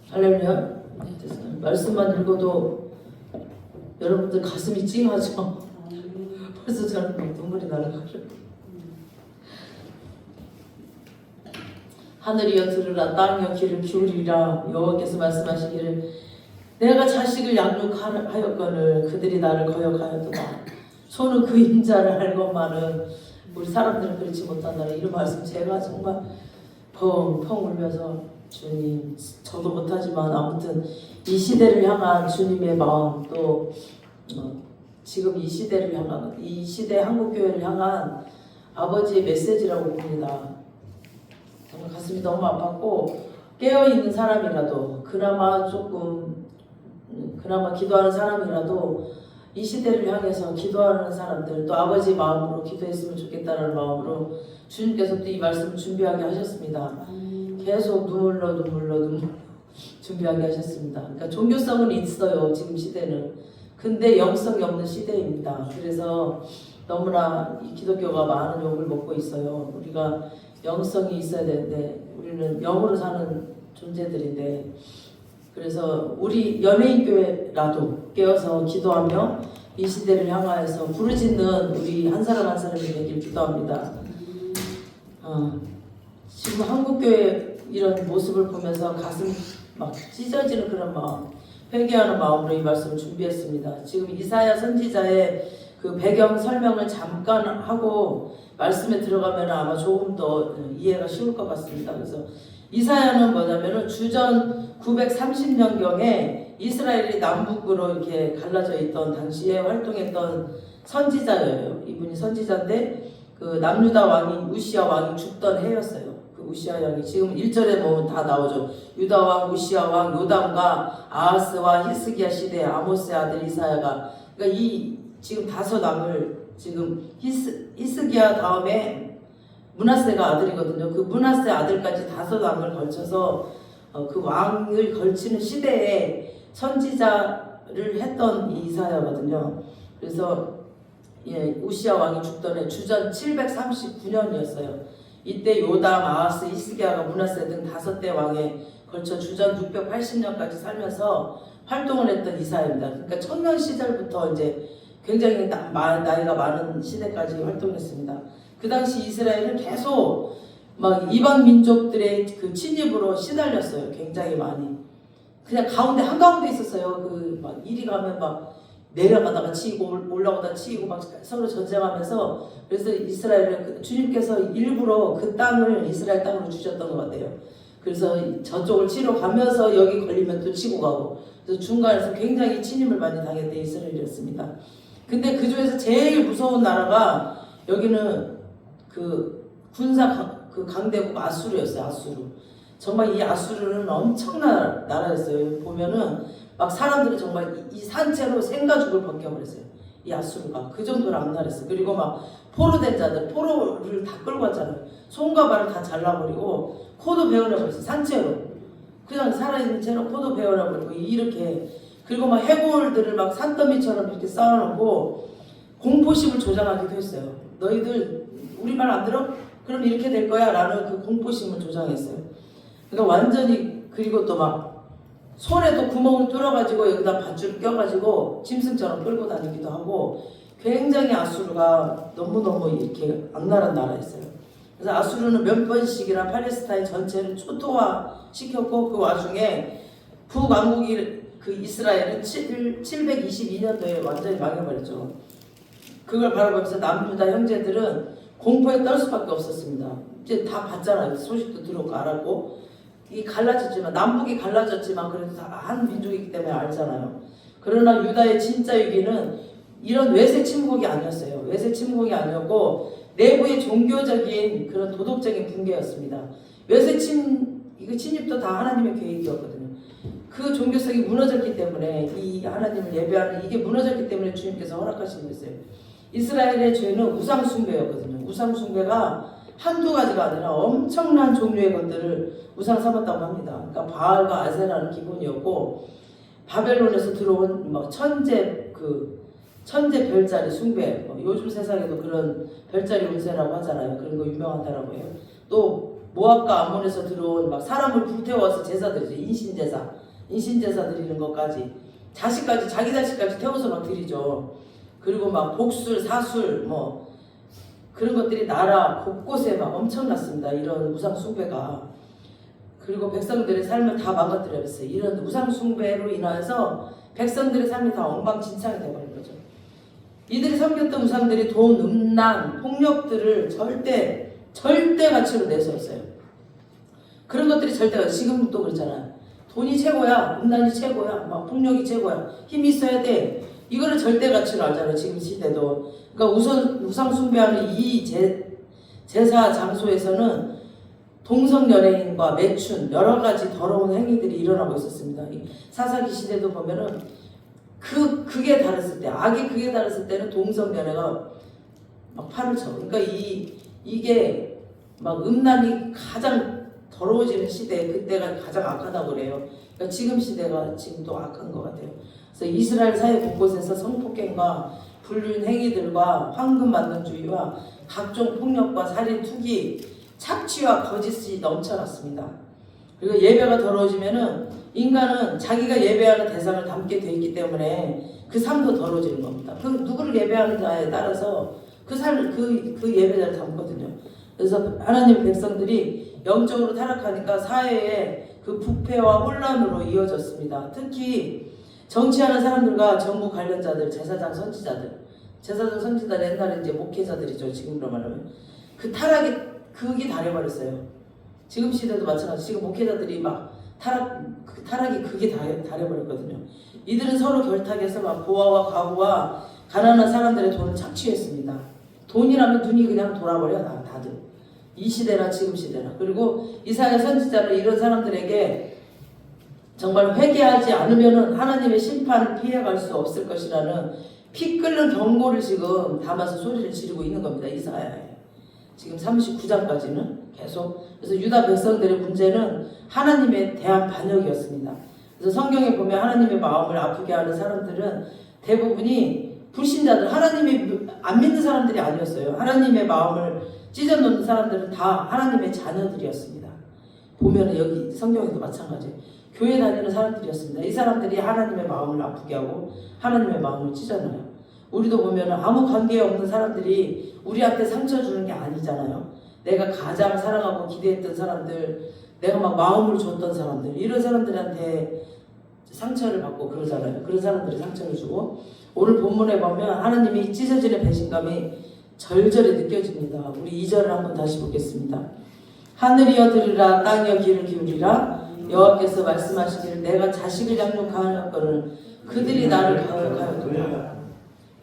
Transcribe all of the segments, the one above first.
할렐루야. 네, 됐어요. 말씀만 읽어도 여러분들 가슴이 찡하죠. 벌써 저는 막 눈물이 나는 거죠. 하늘이여 들으라, 땅이여 귀를 기울이라. 여호와께서 말씀하시기를 내가 자식을 양육하였거늘 그들이 나를 거역하였도다. 손은 그 인자를 알건만은 우리 사람들은 그렇지 못한다. 이런 말씀 제가 정말 펑펑 울면서 주님, 저도 못하지만 아무튼 이 시대를 향한 주님의 마음, 또 지금 이 시대를 향한, 이 시대 한국교회를 향한 아버지의 메시지라고 봅니다. 정말 가슴이 너무 아팠고, 깨어있는 사람이라도 그나마 기도하는 사람이라도 이 시대를 향해서 기도하는 사람들, 또 아버지 마음으로 기도했으면 좋겠다는 마음으로 주님께서 또 이 말씀을 준비하게 하셨습니다. 계속 눈물로 준비하게 하셨습니다. 그러니까 종교성은 있어요, 지금 시대는. 근데 영성이 없는 시대입니다. 그래서 너무나 이 기독교가 많은 욕을 먹고 있어요. 우리가 영성이 있어야 되는데 우리는 영으로 사는 존재들인데, 그래서 우리 연예인 교회라도 깨어서 기도하며 이 시대를 향하여서 부르짖는 우리 한 사람 한 사람이 되길 기도합니다. 지금 한국교회 이런 모습을 보면서 가슴 막 찢어지는 그런 마음, 회개하는 마음으로 이 말씀을 준비했습니다. 지금 이사야 선지자의 그 배경 설명을 잠깐 하고 말씀에 들어가면 아마 조금 더 이해가 쉬울 것 같습니다. 그래서 이사야는 뭐냐면은 주전 930년경에 이스라엘이 남북으로 이렇게 갈라져 있던 당시에 활동했던 선지자예요. 이분이 선지자인데 그 남유다 왕인 우시아 왕이 죽던 해였어요. 그 우시아 왕이 지금 1절에 보면 다 나오죠. 유다 왕, 우시아 왕, 요담과 아하스와 히스기야 시대 아모스의 아들 이사야가, 그러니까 이 지금 다섯 왕을, 지금 히스기야 다음에 므낫세가 아들이거든요. 그 므낫세 아들까지 다섯 왕을 걸쳐서 그 왕을 걸치는 시대에 선지자를 했던 이 이사야거든요. 그래서 우시아 왕이 죽던 해 주전 739년이었어요. 이때 요담, 아하스, 히스기야가 므낫세 등 다섯 대 왕에 걸쳐 주전 680년까지 살면서 활동을 했던 이사야입니다. 그러니까 청년 시절부터 이제 굉장히 나이가 많은 시대까지 활동했습니다. 그 당시 이스라엘은 계속 막 이방 민족들의 그 침입으로 시달렸어요. 굉장히 많이. 그냥 한가운데 있었어요. 그 막 이리 가면 막 내려가다가 치이고 올라오다 치이고 막 서로 전쟁하면서, 그래서 이스라엘은 주님께서 일부러 그 땅을 이스라엘 땅으로 주셨던 것 같아요. 그래서 저쪽을 치러 가면서 여기 걸리면 또 치고 가고, 그래서 중간에서 굉장히 침입을 많이 당했던 이스라엘이었습니다. 근데 그 중에서 제일 무서운 나라가 여기는 그 군사 그 강대국 아수르였어요. 아수르. 정말 이 아수르는 엄청난 나라였어요. 보면은 막 사람들이 정말 이 산채로 생가죽을 벗겨버렸어요. 이 아수르가 그 정도로 악랄했어요. 그리고 막 포로된 자들, 포로를 다 끌고 왔잖아요. 손과 발을 다 잘라버리고 코도 베어내버렸어요. 산채로 그냥 살아있는 채로 코도 베어내버리고 이렇게. 그리고 막 해골들을 막 산더미처럼 이렇게 쌓아놓고 공포심을 조장하기도 했어요. 너희들 우리 말 안 들어? 그럼 이렇게 될 거야 라는 그 공포심을 조장했어요. 그러니까 완전히. 그리고 또 막 손에도 구멍을 뚫어가지고 여기다 밧줄 껴가지고 짐승처럼 끌고 다니기도 하고, 굉장히 아수르가 너무너무 이렇게 악랄한 나라였어요. 그래서 아수르는 몇 번씩이나 팔레스타인 전체를 초토화 시켰고, 그 와중에 북왕국이 그 이스라엘은 722년도에 완전히 망해버렸죠. 그걸 바라보면서 남유다 형제들은 공포에 떨 수밖에 없었습니다. 이제 다 봤잖아요. 소식도 들어오고 알았고, 이 갈라졌지만, 남북이 갈라졌지만 그래도 다 한 민족이기 때문에 알잖아요. 그러나 유다의 진짜 위기는 이런 외세 침공이 아니었어요. 외세 침공이 아니었고 내부의 종교적인 그런 도덕적인 붕괴였습니다. 외세 침입도 다 하나님의 계획이었거든요. 그 종교성이 무너졌기 때문에, 이 하나님을 예배하는 이게 무너졌기 때문에 주님께서 허락하신 거였어요. 이스라엘의 죄는 우상숭배였거든요. 우상숭배가 한두 가지가 아니라 엄청난 종류의 것들을 우상 삼았다고 합니다. 그러니까 바알과 아세라는 기본이었고, 바벨론에서 들어온 뭐 천재 별자리 숭배, 요즘 세상에도 그런 별자리 운세라고 하잖아요. 그런 거 유명하다라고 해요. 또 모압과 암몬에서 들어온 막 사람을 불태워서 제사 드리죠. 인신제사 드리는 것까지, 자식까지, 자기 자식까지 태워서 막 드리죠. 그리고 막 복술, 사술 뭐 그런 것들이 나라 곳곳에 막 엄청났습니다. 이런 우상 숭배가. 그리고 백성들의 삶을 다 망가뜨렸어요. 이런 우상 숭배로 인해서 백성들의 삶이 다 엉망진창이 되어버린 거죠. 이들이 섬겼던 우상들이 돈, 음란, 폭력들을 절대 가치로 내세웠어요. 그런 것들이 절대가, 지금도 그렇잖아요. 돈이 최고야, 음란이 최고야, 막 폭력이 최고야, 힘이 있어야 돼. 이거를 절대 가치로 알잖아요. 지금 시대도. 그러니까 우상 숭배하는 이 제사 장소에서는 동성 연예인과 매춘, 여러 가지 더러운 행위들이 일어나고 있었습니다. 사사기 시대도 보면은 극에 달했을 때, 악이 극에 달했을 때는 동성 연애가 막 팔을 쳐. 그러니까 이게 막 음란이 가장 더러워지는 시대, 그때가 가장 악하다고 그래요. 그러니까 지금 시대가 지금도 악한 것 같아요. 그래서 이스라엘 사회 곳곳에서 성폭행과 불륜 행위들과 황금 만능주의와 각종 폭력과 살인, 투기, 착취와 거짓이 넘쳐났습니다. 그리고 예배가 더러워지면은 인간은 자기가 예배하는 대상을 담게 돼 있기 때문에 그 삶도 더러워지는 겁니다. 그 누구를 예배하느냐에 따라서 그 예배자를 담거든요. 그래서 하나님의 백성들이 영적으로 타락하니까 사회에 그 부패와 혼란으로 이어졌습니다. 특히 정치하는 사람들과 정부 관련자들, 제사장 선지자들 옛날에 이제 목회자들이죠. 지금으로 말하면 그 극이 달해버렸어요. 지금 시대도 마찬가지. 지금 목회자들이 막 타락이 극이 달해버렸거든요. 이들은 서로 결탁해서 막 고아와 과부와 가난한 사람들의 돈을 착취했습니다. 돈이라면 눈이 그냥 돌아버려 다들. 이 시대나 지금 시대나. 그리고 이사야 선지자는 이런 사람들에게 정말 회개하지 않으면은 하나님의 심판을 피해갈 수 없을 것이라는 피 끓는 경고를 지금 담아서 소리를 지르고 있는 겁니다. 이사야에. 지금 39장까지는 계속. 그래서 유다 백성들의 문제는 하나님에 대한 반역이었습니다. 그래서 성경에 보면 하나님의 마음을 아프게 하는 사람들은 대부분이 불신자들, 하나님이 안 믿는 사람들이 아니었어요. 하나님의 마음을 찢어놓는 사람들은 다 하나님의 자녀들이었습니다. 보면 여기 성경에도 마찬가지예요. 교회 다니는 사람들이었습니다. 이 사람들이 하나님의 마음을 아프게 하고 하나님의 마음을 찢어놔요. 우리도 보면 아무 관계없는 사람들이 우리한테 상처 주는 게 아니잖아요. 내가 가장 사랑하고 기대했던 사람들, 내가 막 마음을 줬던 사람들, 이런 사람들한테 상처를 받고 그러잖아요. 그런 사람들이 상처를 주고, 오늘 본문에 보면 하나님이 찢어지는 배신감이 절절히 느껴집니다. 우리 2절을 한번 다시 보겠습니다. 하늘이여 들으라, 땅이여 귀를 기울이라. 여호와께서 말씀하시기를 내가 자식을 양육하였거늘 그들이 나를 가역하였도다.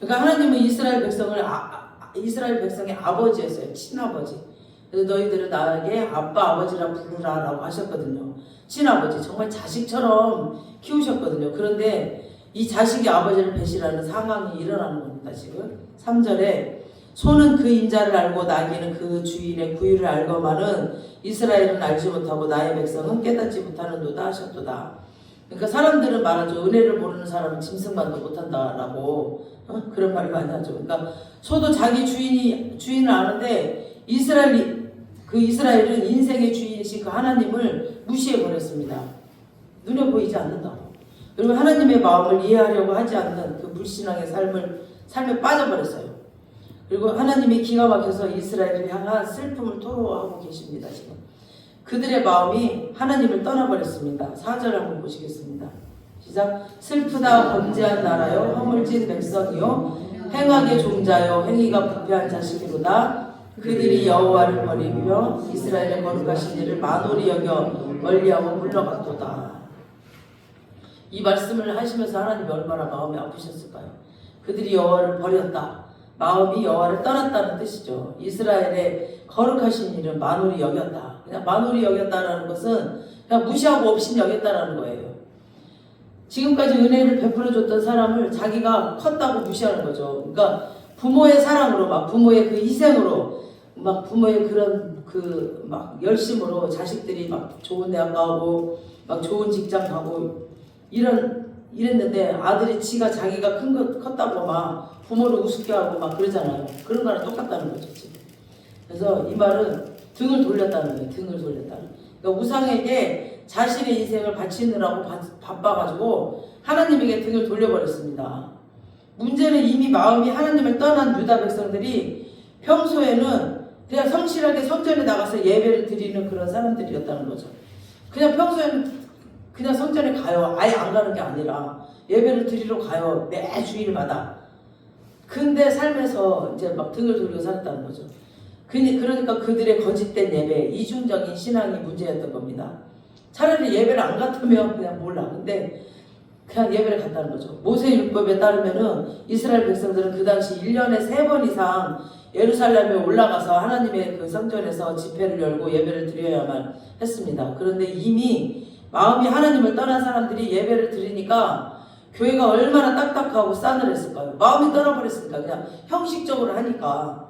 그러니까 하나님은 이스라엘 백성의 아버지였어요. 친아버지. 그래서 너희들은 나에게 아빠 아버지라 부르라 라고 하셨거든요. 친아버지, 정말 자식처럼 키우셨거든요. 그런데 이 자식이 아버지를 배신하는 상황이 일어나는 겁니다. 지금 3절에 소는 그 인자를 알고 나귀는 그 주인의 구유를 알거만은 이스라엘은 알지 못하고 나의 백성은 깨닫지 못하는도다 하셨도다. 그러니까 사람들은 말하죠. 은혜를 모르는 사람은 짐승만도 못한다라고 그런 말을 많이 하죠. 그러니까 소도 자기 주인을 아는데 이스라엘은 인생의 주인이신 그 하나님을 무시해 버렸습니다. 눈에 보이지 않는다고. 그리고 하나님의 마음을 이해하려고 하지 않는 그 불신앙의 삶에 빠져버렸어요. 그리고 하나님이 기가 막혀서 이스라엘을 향한 슬픔을 토로하고 계십니다. 지금 그들의 마음이 하나님을 떠나버렸습니다. 4절 한번 보시겠습니다. 시작. 슬프다 범죄한 나라요 허물진 백성이요 행악의 종자요 행위가 부패한 자식이로다. 그들이 여호와를 버리며 이스라엘의 거룩하신 이를 만홀히 여겨 멀리하고 물러갔도다. 이 말씀을 하시면서 하나님이 얼마나 마음이 아프셨을까요? 그들이 여호와를 버렸다. 마음이 여호와를 떠났다는 뜻이죠. 이스라엘의 거룩하신 일은 만홀히 여겼다. 그냥 만홀히 여겼다라는 것은 그냥 무시하고 없인 여겼다라는 거예요. 지금까지 은혜를 베풀어줬던 사람을 자기가 컸다고 무시하는 거죠. 그러니까 부모의 사랑으로, 막 부모의 그 희생으로, 막 부모의 그런 그 막 열심으로 자식들이 막 좋은 대학 가고 막 좋은 직장 가고 이랬는데 아들이 자기가 컸다고 막 부모를 우습게 하고 막 그러잖아요. 그런 거랑 똑같다는 거죠. 지금. 그래서 이 말은 등을 돌렸다는 거예요. 등을 돌렸다는. 그러니까 우상에게 자신의 인생을 바치느라고 바빠가지고 하나님에게 등을 돌려버렸습니다. 문제는 이미 마음이 하나님을 떠난 유다 백성들이 평소에는 그냥 성실하게 성전에 나가서 예배를 드리는 그런 사람들이었다는 거죠. 그냥 평소에는 그냥 성전에 가요. 아예 안 가는 게 아니라 예배를 드리러 가요. 매 주일마다. 근데 삶에서 이제 막 등을 돌리고 살았다는 거죠. 그러니까 그들의 거짓된 예배, 이중적인 신앙이 문제였던 겁니다. 차라리 예배를 안 갔다면 그냥 몰라. 근데 그냥 예배를 갔다는 거죠. 모세율법에 따르면은 이스라엘 백성들은 그 당시 1년에 3번 이상 예루살렘에 올라가서 하나님의 그 성전에서 집회를 열고 예배를 드려야만 했습니다. 그런데 이미 마음이 하나님을 떠난 사람들이 예배를 드리니까 교회가 얼마나 딱딱하고 싸늘했을까요? 마음이 떠나버렸으니까 그냥 형식적으로 하니까.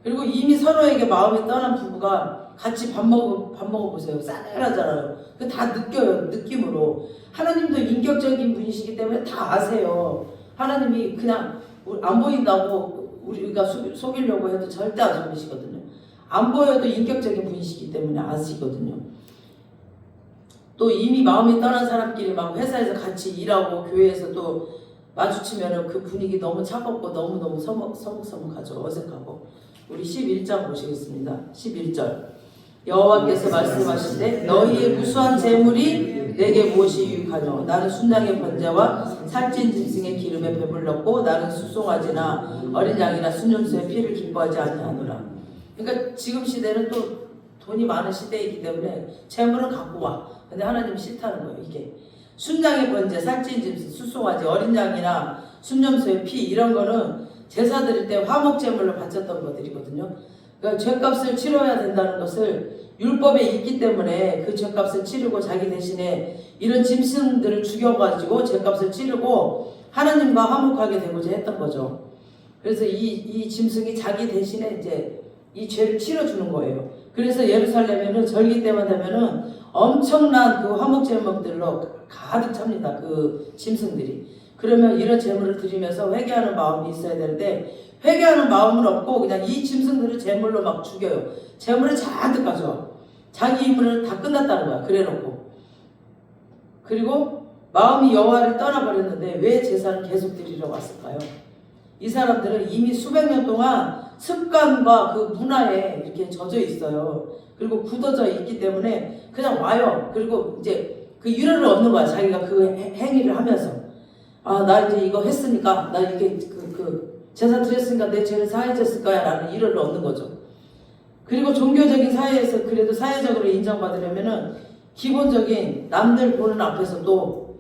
그리고 이미 서로에게 마음이 떠난 부부가 같이 밥 먹어보세요. 싸늘하잖아요. 그 다 느껴요. 느낌으로. 하나님도 인격적인 분이시기 때문에 다 아세요. 하나님이 그냥 안 보인다고 우리가 속이려고 해도 절대 안 속이시거든요. 안 보여도 인격적인 분이시기 때문에 아시거든요. 또 이미 마음이 떠난 사람끼리 막 회사에서 같이 일하고 교회에서 또 마주치면 그 분위기 너무 차갑고 너무너무 서먹서먹하죠. 어색하고. 우리 11장 보시겠습니다. 11절. 여호와께서 말씀하시되 너희의 무수한 재물이 내게 무엇이 유익하뇨. 나는 순양의 번제와 살찐 짐승의 기름에 배불렀고 나는 수송아지나 어린 양이나 순염소의 피를 기뻐하지 아니하노라. 그러니까 지금 시대는 또 돈이 많은 시대이기 때문에 재물은 갖고 와. 근데 하나님이 싫다는 거예요. 이게 순양의 번제, 살찐 짐승, 수송아지, 어린 양이나 순염소의 피 이런 거는 제사 드릴 때 화목제물로 바쳤던 것들이거든요. 그러니까 죄값을 치러야 된다는 것을 율법에 있기 때문에 그 죄값을 치르고 자기 대신에 이런 짐승들을 죽여가지고 죄값을 치르고 하나님과 화목하게 되고자 했던 거죠. 그래서 이 짐승이 자기 대신에 이제 이 죄를 치러주는 거예요. 그래서 예루살렘에는 절기 때만 되면은 엄청난 그 화목제물들로 가득 찹니다. 그 짐승들이. 그러면 이런 제물을 드리면서 회개하는 마음이 있어야 되는데 회개하는 마음은 없고 그냥 이 짐승들을 제물로 막 죽여요. 제물을 잔뜩 가져와. 자기 임무는 다 끝났다는 거야. 그래놓고. 그리고 마음이 여호와를 떠나버렸는데 왜 제사를 계속 드리러 왔을까요? 이 사람들은 이미 수백 년 동안 습관과 그 문화에 이렇게 젖어 있어요. 그리고 굳어져 있기 때문에 그냥 와요. 그리고 이제 그 위로를 얻는 거야. 자기가 그 행위를 하면서. 아, 나 이제 이거 했으니까, 나 이게 제사 드렸으니까 내 죄를 사해졌을 거야. 라는 위로를 얻는 거죠. 그리고 종교적인 사회에서 그래도 사회적으로 인정받으려면은 기본적인 남들 보는 앞에서 또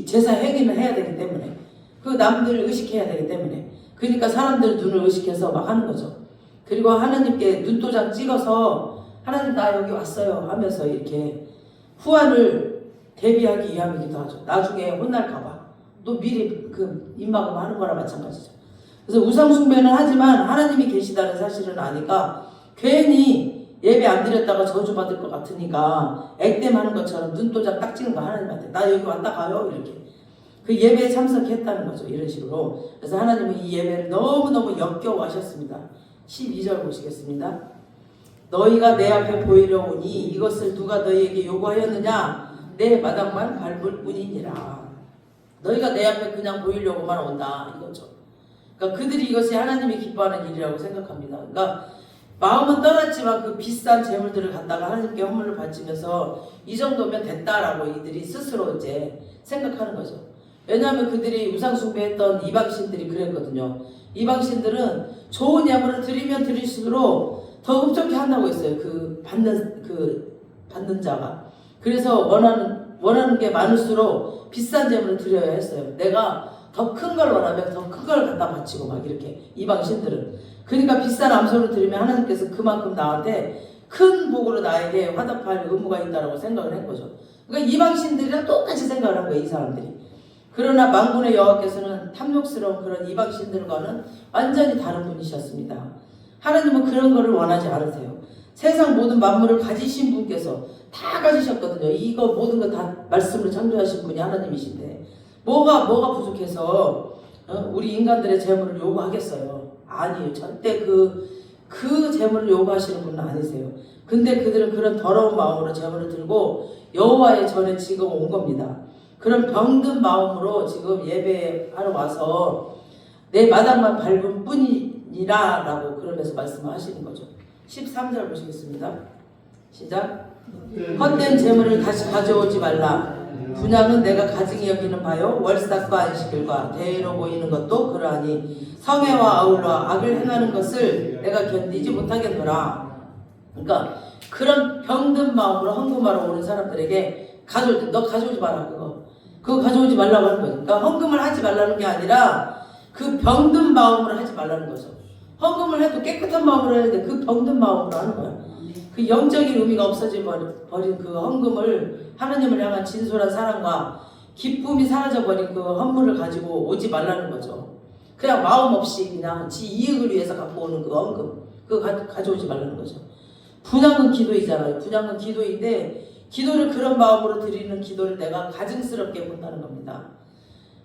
제사 행위는 해야 되기 때문에 그 남들을 의식해야 되기 때문에 그러니까 사람들 눈을 의식해서 막 하는 거죠. 그리고 하나님께 눈도장 찍어서 하나님 나 여기 왔어요 하면서 이렇게 후환을 대비하기 위함이기도 하죠. 나중에 혼날까봐 또 미리 그 입막음 하는 거나 마찬가지죠. 그래서 우상 숭배는 하지만 하나님이 계시다는 사실은 아니까 괜히 예배 안 드렸다가 저주받을 것 같으니까 액땜하는 것처럼 눈도장 딱 찍은 거 하나님한테 나 여기 왔다 가요 이렇게 그 예배에 참석했다는 거죠. 이런 식으로. 그래서 하나님은 이 예배를 너무너무 역겨워하셨습니다. 12절 보시겠습니다. 너희가 내 앞에 보이려 오니 이것을 누가 너희에게 요구하였느냐 내 마당만 밟을 뿐이니라. 너희가 내 앞에 그냥 보이려고만 온다 이거죠. 그러니까 그들이 이것이 하나님이 기뻐하는 일이라고 생각합니다. 그러니까 마음은 떠났지만 그 비싼 재물들을 갖다가 하나님께 헌물을 바치면서 이 정도면 됐다라고 이들이 스스로 이제 생각하는 거죠. 왜냐하면 그들이 우상숭배했던 이방신들이 그랬거든요. 이방신들은 좋은 예물을 드리면 드릴수록 더 흡족해 한다고 했어요. 받는 자가. 그래서 원하는 게 많을수록 비싼 재물을 드려야 했어요. 내가 더 큰 걸 원하면 더 큰 걸 갖다 바치고 막 이렇게 이방신들은. 그러니까 비싼 암소를 드리면 하나님께서 그만큼 나한테 큰 복으로 나에게 화답할 의무가 있다고 생각을 한 거죠. 그러니까 이방신들이랑 똑같이 생각을 한 거예요. 이 사람들이. 그러나 만군의 여호와께서는 탐욕스러운 그런 이방신들과는 완전히 다른 분이셨습니다. 하나님은 그런 거를 원하지 않으세요. 세상 모든 만물을 가지신 분께서 다 가지셨거든요. 이거 모든 거 다 말씀을 창조하신 분이 하나님이신데 뭐가 부족해서 우리 인간들의 재물을 요구하겠어요. 아니에요. 절대 그 재물을 요구하시는 분은 아니세요. 근데 그들은 그런 더러운 마음으로 제물을 들고 여호와의 전에 지금 온 겁니다. 그런 병든 마음으로 지금 예배하러 와서 내 마당만 밟은 뿐이라 라고 그러면서 말씀을 하시는 거죠. 13절 보시겠습니다. 시작. 헛된 재물을 다시 가져오지 말라. 분양은 내가 가증히 여기는 바요 월삭과 안식일과 대의로 보이는 것도 그러하니 성애와 아울러 악을 행하는 것을 내가 견디지 못하겠노라. 그러니까 그런 병든 마음으로 헌금하러 오는 사람들에게 가져올 때 너 가져오지 마라. 그거 가져오지 말라고 하는 거죠. 그러니까 헌금을 하지 말라는 게 아니라 그 병든 마음으로 하지 말라는 거죠. 헌금을 해도 깨끗한 마음으로 해야 돼. 그 병든 마음으로 하는 거야. 그 영적인 의미가 없어져 버린 그 헌금을 하나님을 향한 진솔한 사랑과 기쁨이 사라져버린 그 헌물을 가지고 오지 말라는 거죠. 그냥 마음 없이 그냥 지 이익을 위해서 갖고 오는 그 헌금 그거 가져오지 말라는 거죠. 분양은 기도이잖아요. 분양은 기도인데 기도를 그런 마음으로 드리는 기도를 내가 가증스럽게 본다는 겁니다.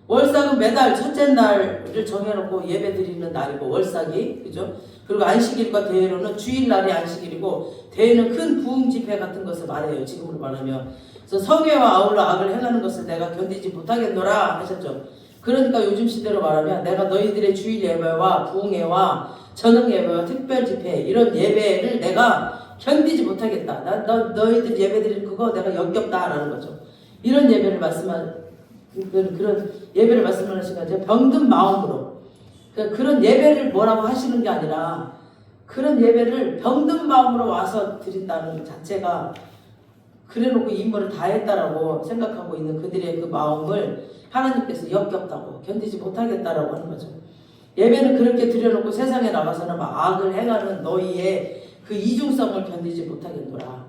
월삭은 매달 첫째 날을 정해놓고 예배 드리는 날이고 월삭이 그죠? 그리고 안식일과 대회로는 주일날이 안식일이고 대회는 큰 부흥 집회 같은 것을 말해요. 지금으로 말하면. 그래서 성회와 아울러 악을 행하는 것을 내가 견디지 못하겠노라 하셨죠. 그러니까 요즘 시대로 말하면 내가 너희들의 주일 예배와 부흥회와 저녁 예배와 특별 집회 이런 예배를 내가 견디지 못하겠다. 너희들 예배 드리는 그거 내가 역겹다라는 거죠. 이런 예배를 그런 예배를 말씀하시는 거죠. 병든 마음으로. 그러니까 그런 예배를 뭐라고 하시는 게 아니라 그런 예배를 병든 마음으로 와서 드린다는 자체가 그래놓고 임무를 다 했다라고 생각하고 있는 그들의 그 마음을 하나님께서 역겹다고 견디지 못하겠다라고 하는 거죠. 예배는 그렇게 드려놓고 세상에 나가서는 막 악을 행하는 너희의 그 이중성을 견디지 못하겠노라.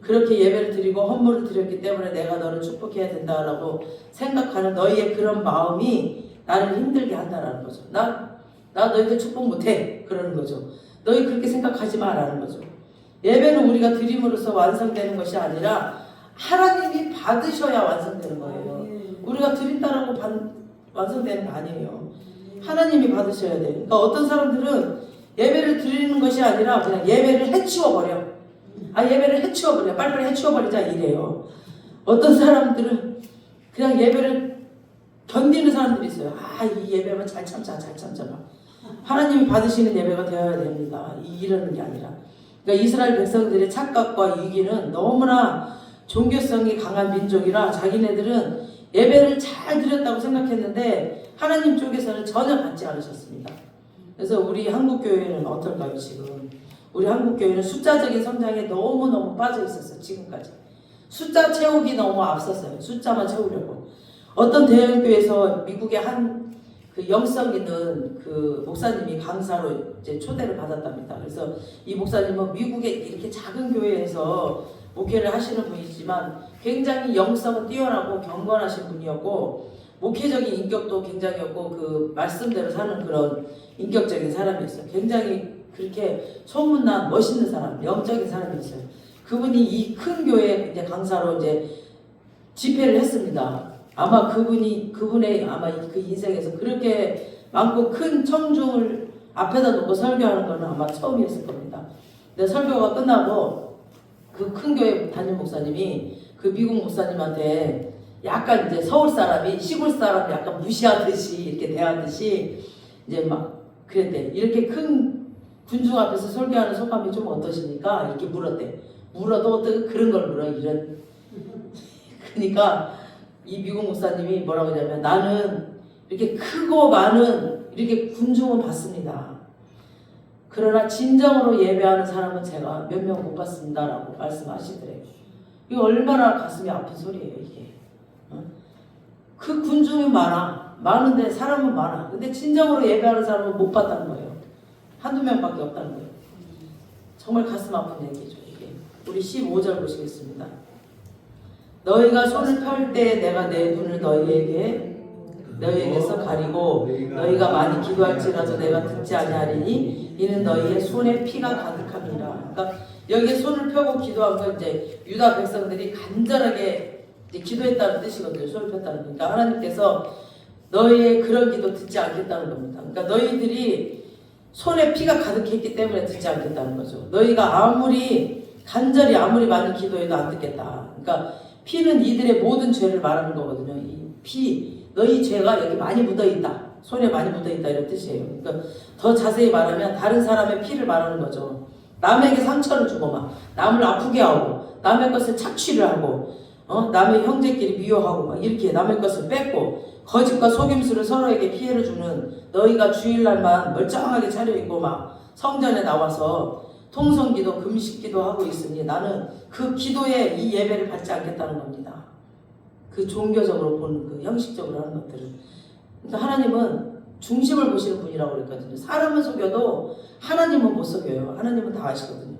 그렇게 예배를 드리고 헌물을 드렸기 때문에 내가 너를 축복해야 된다라고 생각하는 너희의 그런 마음이 나를 힘들게 한다라는 거죠. 나 너희들 축복 못해 그러는 거죠. 너희 그렇게 생각하지 마라는 거죠. 예배는 우리가 드림으로써 완성되는 것이 아니라 하나님이 받으셔야 완성되는 거예요. 우리가 드린다라고 완성되는 거 아니에요. 하나님이 받으셔야 돼요. 그러니까 어떤 사람들은 예배를 드리는 것이 아니라 그냥 예배를 해치워버려. 예배를 해치워버려. 빨리빨리 해치워버리자 이래요. 어떤 사람들은 그냥 예배를 견디는 사람들이 있어요. 이 예배만 잘 참자. 하나님이 받으시는 예배가 되어야 됩니다. 이러는 게 아니라. 그러니까 이스라엘 백성들의 착각과 위기는 너무나 종교성이 강한 민족이라 자기네들은 예배를 잘 드렸다고 생각했는데 하나님 쪽에서는 전혀 받지 않으셨습니다. 그래서 우리 한국교회는 어떨까요 지금? 우리 한국교회는 숫자적인 성장에 너무너무 빠져 있었어요. 지금까지. 숫자 채우기 너무 앞섰어요. 숫자만 채우려고. 어떤 대형교회에서 미국의 한 그 영성 있는 그 목사님이 강사로 이제 초대를 받았답니다. 그래서 이 목사님은 미국의 이렇게 작은 교회에서 목회를 하시는 분이지만 굉장히 영성은 뛰어나고 경건하신 분이었고 목회적인 인격도 굉장히였고 그 말씀대로 사는 그런 인격적인 사람이었어요. 굉장히 그렇게 소문난 멋있는 사람, 영적인 사람이었어요. 그분이 이 큰 교회 이제 강사로 이제 집회를 했습니다. 아마 그분의 아마 그 인생에서 그렇게 많고 큰 청중을 앞에다 놓고 설교하는 건 아마 처음이었을 겁니다. 근데 설교가 끝나고 그 큰 교회 담임 목사님이 그 미국 목사님한테 약간 이제 서울 사람이 시골 사람 약간 무시하듯이 이렇게 대하듯이 이제 막 그랬대. 이렇게 큰 군중 앞에서 설교하는 소감이 좀 어떠십니까? 이렇게 물었대. 물어도 어떻게 그런 걸 물어 이런. 그러니까 이 미국 목사님이 뭐라고 하냐면 나는 이렇게 크고 많은 이렇게 군중은 봤습니다. 그러나 진정으로 예배하는 사람은 제가 몇 명 못 봤습니다라고 말씀하시더래요. 이거 얼마나 가슴이 아픈 소리예요 이게. 그 군중이 많은데 사람은 많아. 근데 진정으로 예배하는 사람은 못 봤다는 거예요. 한두 명밖에 없다는 거예요. 정말 가슴 아픈 얘기죠 이게. 우리 15절 보시겠습니다. 너희가 손을 펼 때 내가 내 눈을 너희에게서 가리고 너희가 많이 기도할지라도 내가 듣지 아니하리니 이는 너희의 손에 피가 가득함이라. 그러니까 여기에 손을 펴고 기도한 건 이제 유다 백성들이 간절하게 이제 기도했다는 뜻이거든요. 손을 폈다는 거. 그러니까 하나님께서 너희의 그런 기도 듣지 않겠다는 겁니다. 그러니까 너희들이 손에 피가 가득했기 때문에 듣지 않겠다는 거죠. 너희가 아무리 간절히 아무리 많이 기도해도 안 듣겠다. 그러니까 피는 이들의 모든 죄를 말하는 거거든요. 이 피, 너희 죄가 여기 많이 묻어있다. 손에 많이 묻어있다 이런 뜻이에요. 그러니까 더 자세히 말하면 다른 사람의 피를 말하는 거죠. 남에게 상처를 주고 막 남을 아프게 하고 남의 것을 착취를 하고 남의 형제끼리 미워하고 막 이렇게 남의 것을 뺏고 거짓과 속임수를 서로에게 피해를 주는 너희가 주일날만 멀쩡하게 차려입고 막 성전에 나와서 통성기도 금식기도 하고 있으니 나는 그 기도에 이 예배를 받지 않겠다는 겁니다. 그 종교적으로 보는 그 형식적으로 하는 것들은. 그러니까 하나님은 중심을 보시는 분이라고 그랬거든요. 사람은 속여도 하나님은 못 속여요. 하나님은 다 아시거든요.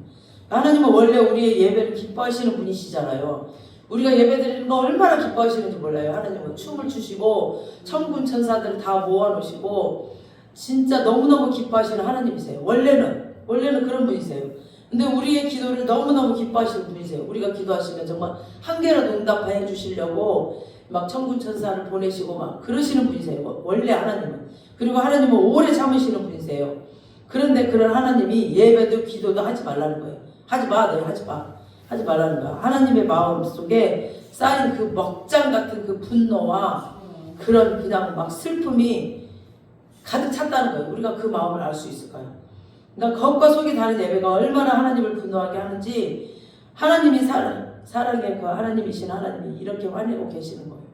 하나님은 원래 우리의 예배를 기뻐하시는 분이시잖아요. 우리가 예배드리는 거 얼마나 기뻐하시는지 몰라요. 하나님은 춤을 추시고 천군 천사들을 다 모아놓으시고 진짜 너무너무 기뻐하시는 하나님이세요. 원래는 그런 분이세요. 근데 우리의 기도를 너무너무 기뻐하시는 분이세요. 우리가 기도하시면 정말 한 개라도 응답해 주시려고 막 천군 천사를 보내시고 막 그러시는 분이세요. 원래 하나님은. 그리고 하나님은 오래 참으시는 분이세요. 그런데 그런 하나님이 예배도 기도도 하지 말라는 거예요. 하지 마, 너 하지 마. 하지 말라는 거야. 하나님의 마음 속에 쌓인 그 먹장 같은 그 분노와 그런 그냥 막 슬픔이 가득 찼다는 거예요. 우리가 그 마음을 알 수 있을까요? 그러니까 겉과 속이 다른 예배가 얼마나 하나님을 분노하게 하는지 하나님이 사랑의 그 하나님이신 하나님이 이렇게 화내고 계시는 거예요.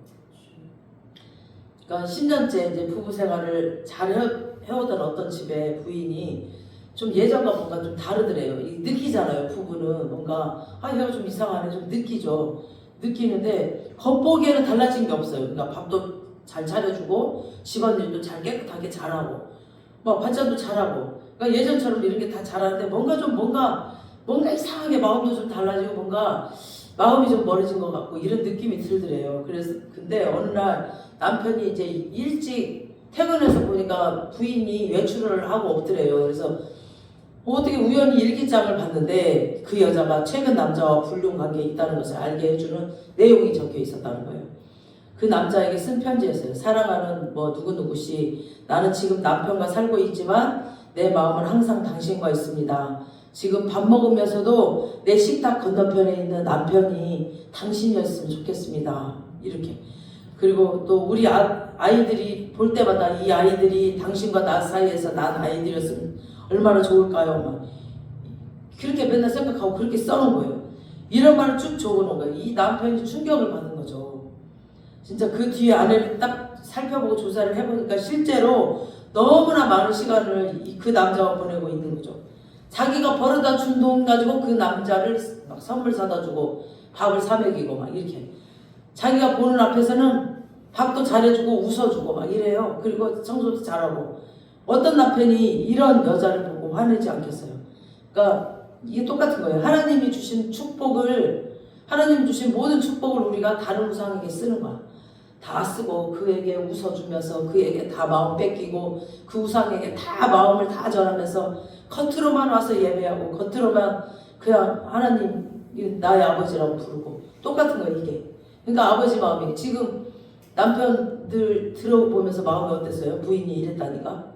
그러니까 10년째 이제 부부 생활을 잘 해오던 어떤 집에 부인이 좀 예전과 뭔가 좀 다르더래요. 느끼잖아요. 부부는 뭔가 얘가 좀 이상하네. 좀 느끼죠. 느끼는데 겉보기에는 달라진 게 없어요. 그러니까 밥도 잘 차려주고 집안일도 잘 깨끗하게 잘하고 막 반찬도 잘하고 그러니까 예전처럼 이런 게 다 잘하는데 뭔가 이상하게 마음도 좀 달라지고 뭔가 마음이 좀 멀어진 것 같고 이런 느낌이 들더래요. 그래서 근데 어느 날 남편이 이제 일찍 퇴근해서 보니까 부인이 외출을 하고 없더래요. 그래서 어떻게 우연히 일기장을 봤는데 그 여자가 최근 남자와 불륜 관계에 있다는 것을 알게 해주는 내용이 적혀 있었다는 거예요. 그 남자에게 쓴 편지였어요. 사랑하는 누구누구씨, 나는 지금 남편과 살고 있지만 내 마음은 항상 당신과 있습니다. 지금 밥 먹으면서도 내 식탁 건너편에 있는 남편이 당신이었으면 좋겠습니다. 이렇게. 그리고 또 우리 아이들이 볼 때마다 이 아이들이 당신과 나 사이에서 난 아이들이었으면 얼마나 좋을까요? 막 그렇게 맨날 생각하고 그렇게 써놓은 거예요. 이런 말을 쭉 적어놓은 거예요. 이 남편이 충격을 받은 거죠. 진짜 그 뒤에 아내를 딱 살펴보고 조사를 해보니까 실제로 너무나 많은 시간을 그 남자와 보내고 있는 거죠. 자기가 벌어다 준 돈 가지고 그 남자를 막 선물 사다 주고 밥을 사 먹이고 막 이렇게 자기가 보는 앞에서는 밥도 잘해주고 웃어주고 막 이래요. 그리고 청소도 잘하고 어떤 남편이 이런 여자를 보고 화내지 않겠어요. 그러니까 이게 똑같은 거예요. 하나님이 주신 축복을 하나님 주신 모든 축복을 우리가 다른 우상에게 쓰는 거야. 다 쓰고 그에게 웃어주면서 그에게 다 마음 뺏기고 그 우상에게 다 마음을 다 전하면서 겉으로만 와서 예배하고 겉으로만 그냥 하나님 나의 아버지라고 부르고 똑같은 거예요 이게. 그러니까 아버지 마음이 지금 남편들 들어보면서 마음이 어땠어요? 부인이 이랬다니까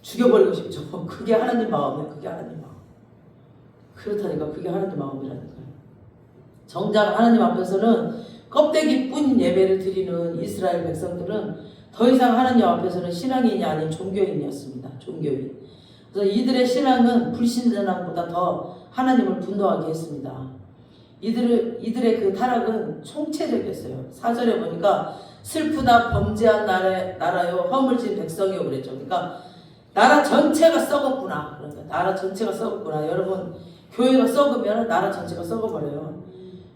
죽여버리고 싶죠. 그게 하나님 마음이에요. 그게 하나님 마음. 그렇다니까 그게 하나님 마음이라니까요. 정작 하나님 앞에서는 껍데기뿐 예배를 드리는 이스라엘 백성들은 더 이상 하나님 앞에서는 신앙인이 아닌 종교인이었습니다. 종교인. 그래서 이들의 신앙은 불신자보다 더 하나님을 분노하게 했습니다. 이들의 그 타락은 총체적이었어요. 4절에 보니까 슬프다 범죄한 나라요 허물진 백성이요 그랬죠. 그러니까 나라 전체가 썩었구나. 그러니까 나라 전체가 썩었구나. 여러분 교회가 썩으면 나라 전체가 썩어버려요.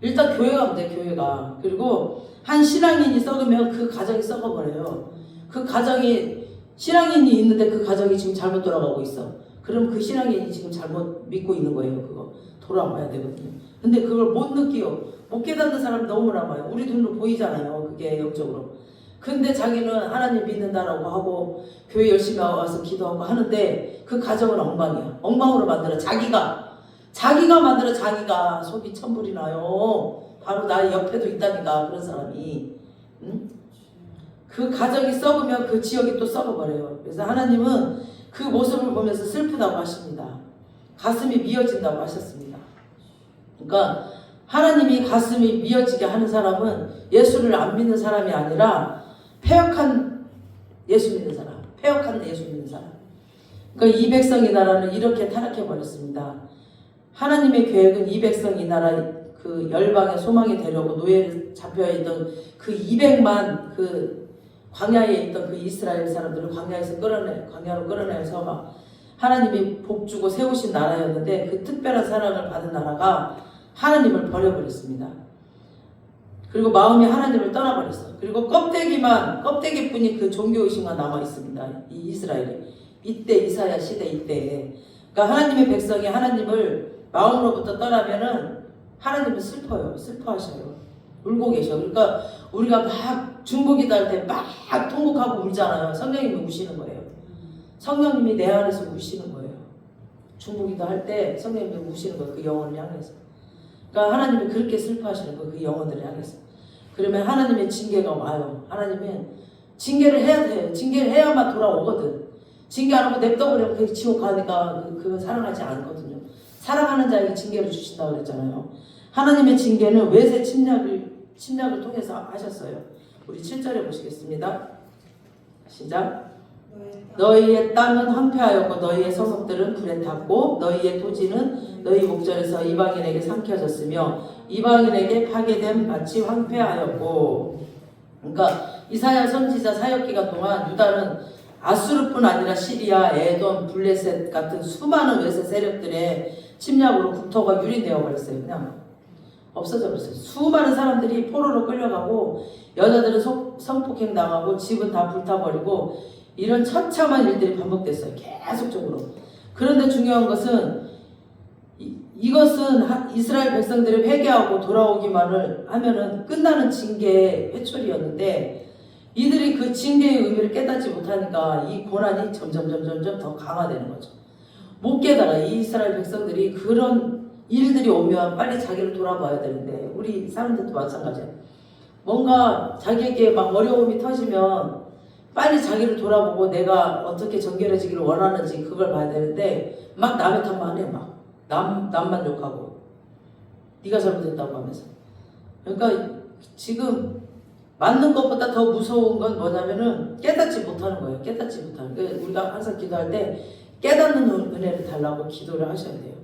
일단 교회가 문제 교회가. 그리고 한 신앙인이 썩으면 그 가정이 썩어버려요. 그 가정이 신앙인이 있는데 그 가정이 지금 잘못 돌아가고 있어. 그럼 그 신앙인이 지금 잘못 믿고 있는 거예요. 그거 돌아와야 되거든요. 근데 그걸 못 느끼요. 못 깨닫는 사람이 너무나 많아요. 우리 눈으로 보이잖아요. 그게 영적으로. 근데 자기는 하나님 믿는다라고 하고 교회 열심히 와서 기도하고 하는데 그 가정은 엉망이야. 엉망으로 만들어. 자기가 만들어 자기가 속이 천불이 나요. 바로 나의 옆에도 있다니까 그런 사람이. 응? 그 가정이 썩으면 그 지역이 또 썩어버려요. 그래서 하나님은 그 모습을 보면서 슬프다고 하십니다. 가슴이 미어진다고 하셨습니다. 그러니까 하나님이 가슴이 미어지게 하는 사람은 예수를 안 믿는 사람이 아니라 패역한 예수 믿는 사람, 패역한 예수 믿는 사람. 그러니까 이 백성이 나라는 이렇게 타락해 버렸습니다. 하나님의 계획은 이 백성이 나라 그 열방의 소망이 되려고 노예를 잡혀 있던 그 200만 그 광야에 있던 그 이스라엘 사람들을 광야로 끌어내서 막 하나님이 복 주고 세우신 나라였는데 그 특별한 사랑을 받은 나라가 하나님을 버려버렸습니다. 그리고 마음이 하나님을 떠나버렸어. 그리고 껍데기뿐이 그 종교의식만 남아있습니다. 이 이스라엘이. 이때 이사야 시대 이때에. 그러니까 하나님의 백성이 하나님을 마음으로부터 떠나면은 하나님은 슬퍼하셔요. 울고 계셔. 그러니까 우리가 막 중보기도 할 때 막 통곡하고 울잖아요. 성령님이 우시는 거예요. 성령님이 내 안에서 우시는 거예요. 중보기도 할 때 성령님이 우시는 거예요. 그 영혼을 향해서. 그러니까 하나님이 그렇게 슬퍼하시는 거예요. 그 영혼들을 향해서. 그러면 하나님의 징계가 와요. 하나님은 징계를 해야 돼요. 징계를 해야만 돌아오거든. 징계 안 하고 냅둬버리면 그 지옥 가니까 그거 사랑하지 않거든요. 사랑하는 자에게 징계를 주신다고 그랬잖아요. 하나님의 징계는 외세 침략을 통해서 하셨어요. 우리 7절에 보시겠습니다. 시작. 너희의 땅은 황폐하였고 너희의 성읍들은 불에 탔고 너희의 토지는 너희 목전에서 이방인에게 삼켜졌으며 이방인에게 파괴된 밭이 황폐하였고. 그러니까 이사야 선지자 사역 기간 동안 유다는 아수르뿐 아니라 시리아, 에돔, 블레셋 같은 수많은 외세 세력들의 침략으로 국토가 유린되어 버렸어요. 그냥 없어져 버렸어요. 수많은 사람들이 포로로 끌려가고 여자들은 성폭행 당하고 집은 다 불타버리고 이런 처참한 일들이 반복됐어요. 계속적으로. 그런데 중요한 것은 이것은 이스라엘 백성들이 회개하고 돌아오기만을 하면은 끝나는 징계의 회초리였는데 이들이 그 징계의 의미를 깨닫지 못하니까 이 고난이 점점 더 강화되는 거죠. 못 깨달아. 이 이스라엘 백성들이 그런 일들이 오면 빨리 자기를 돌아봐야 되는데 우리 사람들도 마찬가지야. 뭔가 자기에게 막 어려움이 터지면 빨리 자기를 돌아보고 내가 어떻게 정결해지기를 원하는지 그걸 봐야 되는데 막 남의 탓만 해. 막 남만 욕하고 네가 잘못했다고 하면서. 그러니까 지금 맞는 것보다 더 무서운 건 뭐냐면은 깨닫지 못하는 거예요. 깨닫지 못하는. 그러니까 우리가 항상 기도할 때 깨닫는 은혜를 달라고 기도를 하셔야 돼요.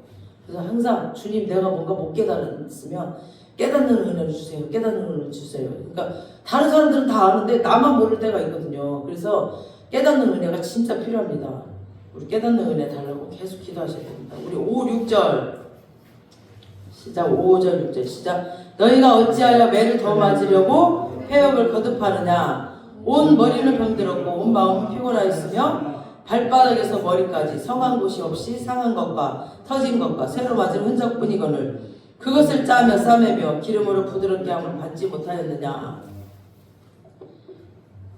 그래서 항상 주님 내가 뭔가 못 깨달았으면 깨닫는 은혜를 주세요. 깨닫는 은혜를 주세요. 그러니까 다른 사람들은 다 아는데 나만 모를 때가 있거든요. 그래서 깨닫는 은혜가 진짜 필요합니다. 우리 깨닫는 은혜 달라고 계속 기도하셔야 됩니다. 우리 5, 6절 시작. 5절 6절 시작. 너희가 어찌하여 매를 더 맞으려고 폐역을 거듭하느냐. 온 머리는 병들었고 온 마음은 피곤하였으며 발바닥에서 머리까지 성한 곳이 없이 상한 것과 터진 것과 새로 맞은 흔적뿐이거늘 그것을 짜며 싸매며 기름으로 부드럽게 함을 받지 못하였느냐.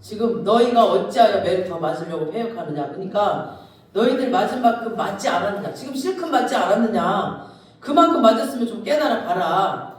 지금 너희가 어찌하여 매를 더 맞으려고 폐역하느냐. 그러니까 너희들 맞은 만큼 맞지 않았느냐. 지금 실컷 맞지 않았느냐. 그만큼 맞았으면 좀 깨달아 봐라.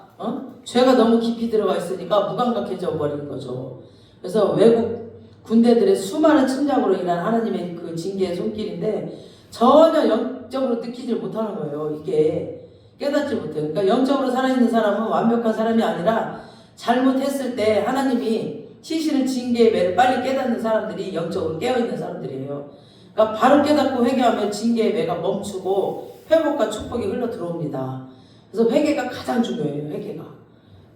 죄가 너무 깊이 들어가 있으니까 무감각해져 버리는 거죠. 그래서 외국 군대들의 수많은 침략으로 인한 하나님의 그 징계의 손길인데 전혀 영적으로 느끼질 못하는 거예요. 이게 깨닫지 못해요. 그러니까 영적으로 살아있는 사람은 완벽한 사람이 아니라 잘못했을 때 하나님이 치시는 징계의 매를 빨리 깨닫는 사람들이 영적으로 깨어있는 사람들이에요. 그러니까 바로 깨닫고 회개하면 징계의 매가 멈추고 회복과 축복이 흘러 들어옵니다. 그래서 회개가 가장 중요해요. 회개가.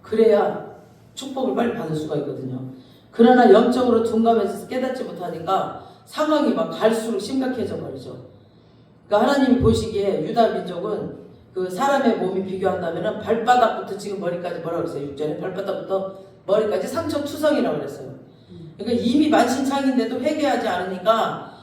그래야 축복을 빨리 받을 수가 있거든요. 그러나 영적으로 둔감해서 깨닫지 못하니까 상황이 막 갈수록 심각해져 버리죠. 그러니까 하나님이 보시기에 유다 민족은 그 사람의 몸이 비교한다면 발바닥부터 지금 머리까지 뭐라고 그랬어요? 6절에 발바닥부터 머리까지 상처투성이라고 그랬어요. 그러니까 이미 만신창인데도 회개하지 않으니까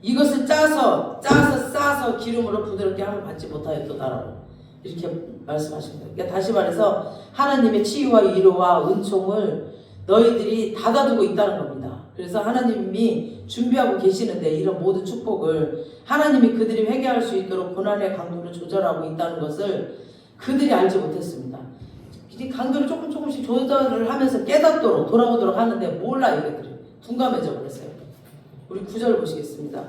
이것을 짜서 싸서 기름으로 부드럽게 함을 받지 못하였도다라고 이렇게 말씀하신 거예요. 그러니까 다시 말해서 하나님의 치유와 위로와 은총을 너희들이 닫아두고 있다는 겁니다. 그래서 하나님이 준비하고 계시는데 이런 모든 축복을 하나님이 그들이 회개할 수 있도록 고난의 강도를 조절하고 있다는 것을 그들이 알지 못했습니다. 강도를 조금씩 조절을 하면서 깨닫도록 돌아오도록 하는데 몰라 이것들이 둔감해져 버렸어요. 우리 9절 보시겠습니다.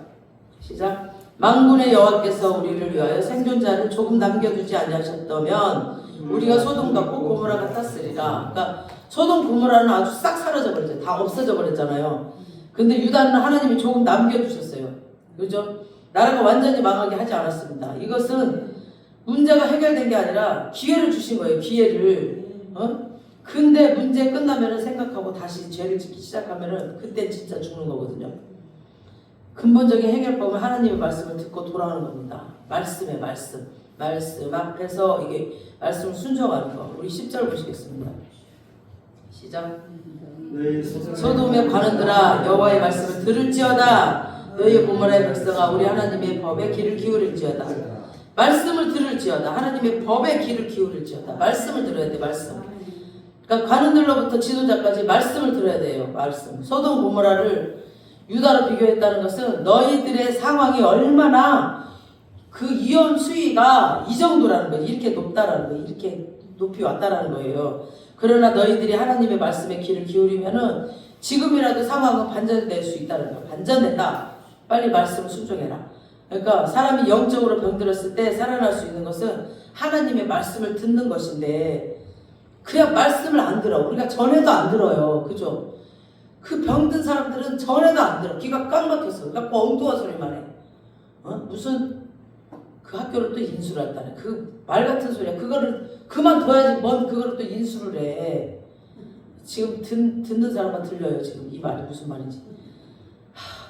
시작. 만군의 여호와께서 우리를 위하여 생존자를 조금 남겨두지 아니하셨다면 우리가 소돔 같고 고모라 같았으리라. 그러니까 소돔 고모라는 아주 싹 사라져 버렸죠. 다 없어져 버렸잖아요. 근데 유다는 하나님이 조금 남겨두셨어요. 그죠? 나라가 완전히 망하게 하지 않았습니다. 이것은 문제가 해결된 게 아니라 기회를 주신 거예요. 기회를. 근데 문제 끝나면은 생각하고 다시 죄를 짓기 시작하면은 그때 진짜 죽는 거거든요. 근본적인 해결법은 하나님의 말씀을 듣고 돌아오는 겁니다. 말씀에 말씀 앞에서 이게 말씀을 순종하는 거. 우리 10절 보시겠습니다. 시작. 소돔의 관원들아 여호와의 말씀을 들을지어다. 너희 고모라의 백성아 우리 하나님의 법에 귀를 기울일지어다. 말씀을 들을지어다. 하나님의 법에 귀를 기울일지어다. 말씀을 들어야 돼. 말씀. 그러니까 관원들로부터 지도자까지 말씀을 들어야 돼요. 말씀. 소돔 고모라를 유다로 비교했다는 것은 너희들의 상황이 얼마나 그 이혼 수위가 이 정도라는 거예요. 이렇게 높다라는 거예요. 이렇게 높이 왔다라는 거예요. 그러나 너희들이 하나님의 말씀에 귀를 기울이면은 지금이라도 상황은 반전될 수 있다는 거예요. 반전된다. 빨리 말씀을 순종해라. 그러니까 사람이 영적으로 병들었을 때 살아날 수 있는 것은 하나님의 말씀을 듣는 것인데 그냥 말씀을 안 들어. 우리가 전에도 안 들어요. 그죠? 그 병든 사람들은 전에도 안 들어. 귀가 꽉 막혔어. 그래갖고 엉뚱한 소리만 해. 무슨 그 학교를 또 인수를 한다네. 그 말 같은 소리야. 그거를 그만둬야지 뭔 그거를 또 인수를 해. 지금 듣는 사람만 들려요. 지금 이 말이 무슨 말인지.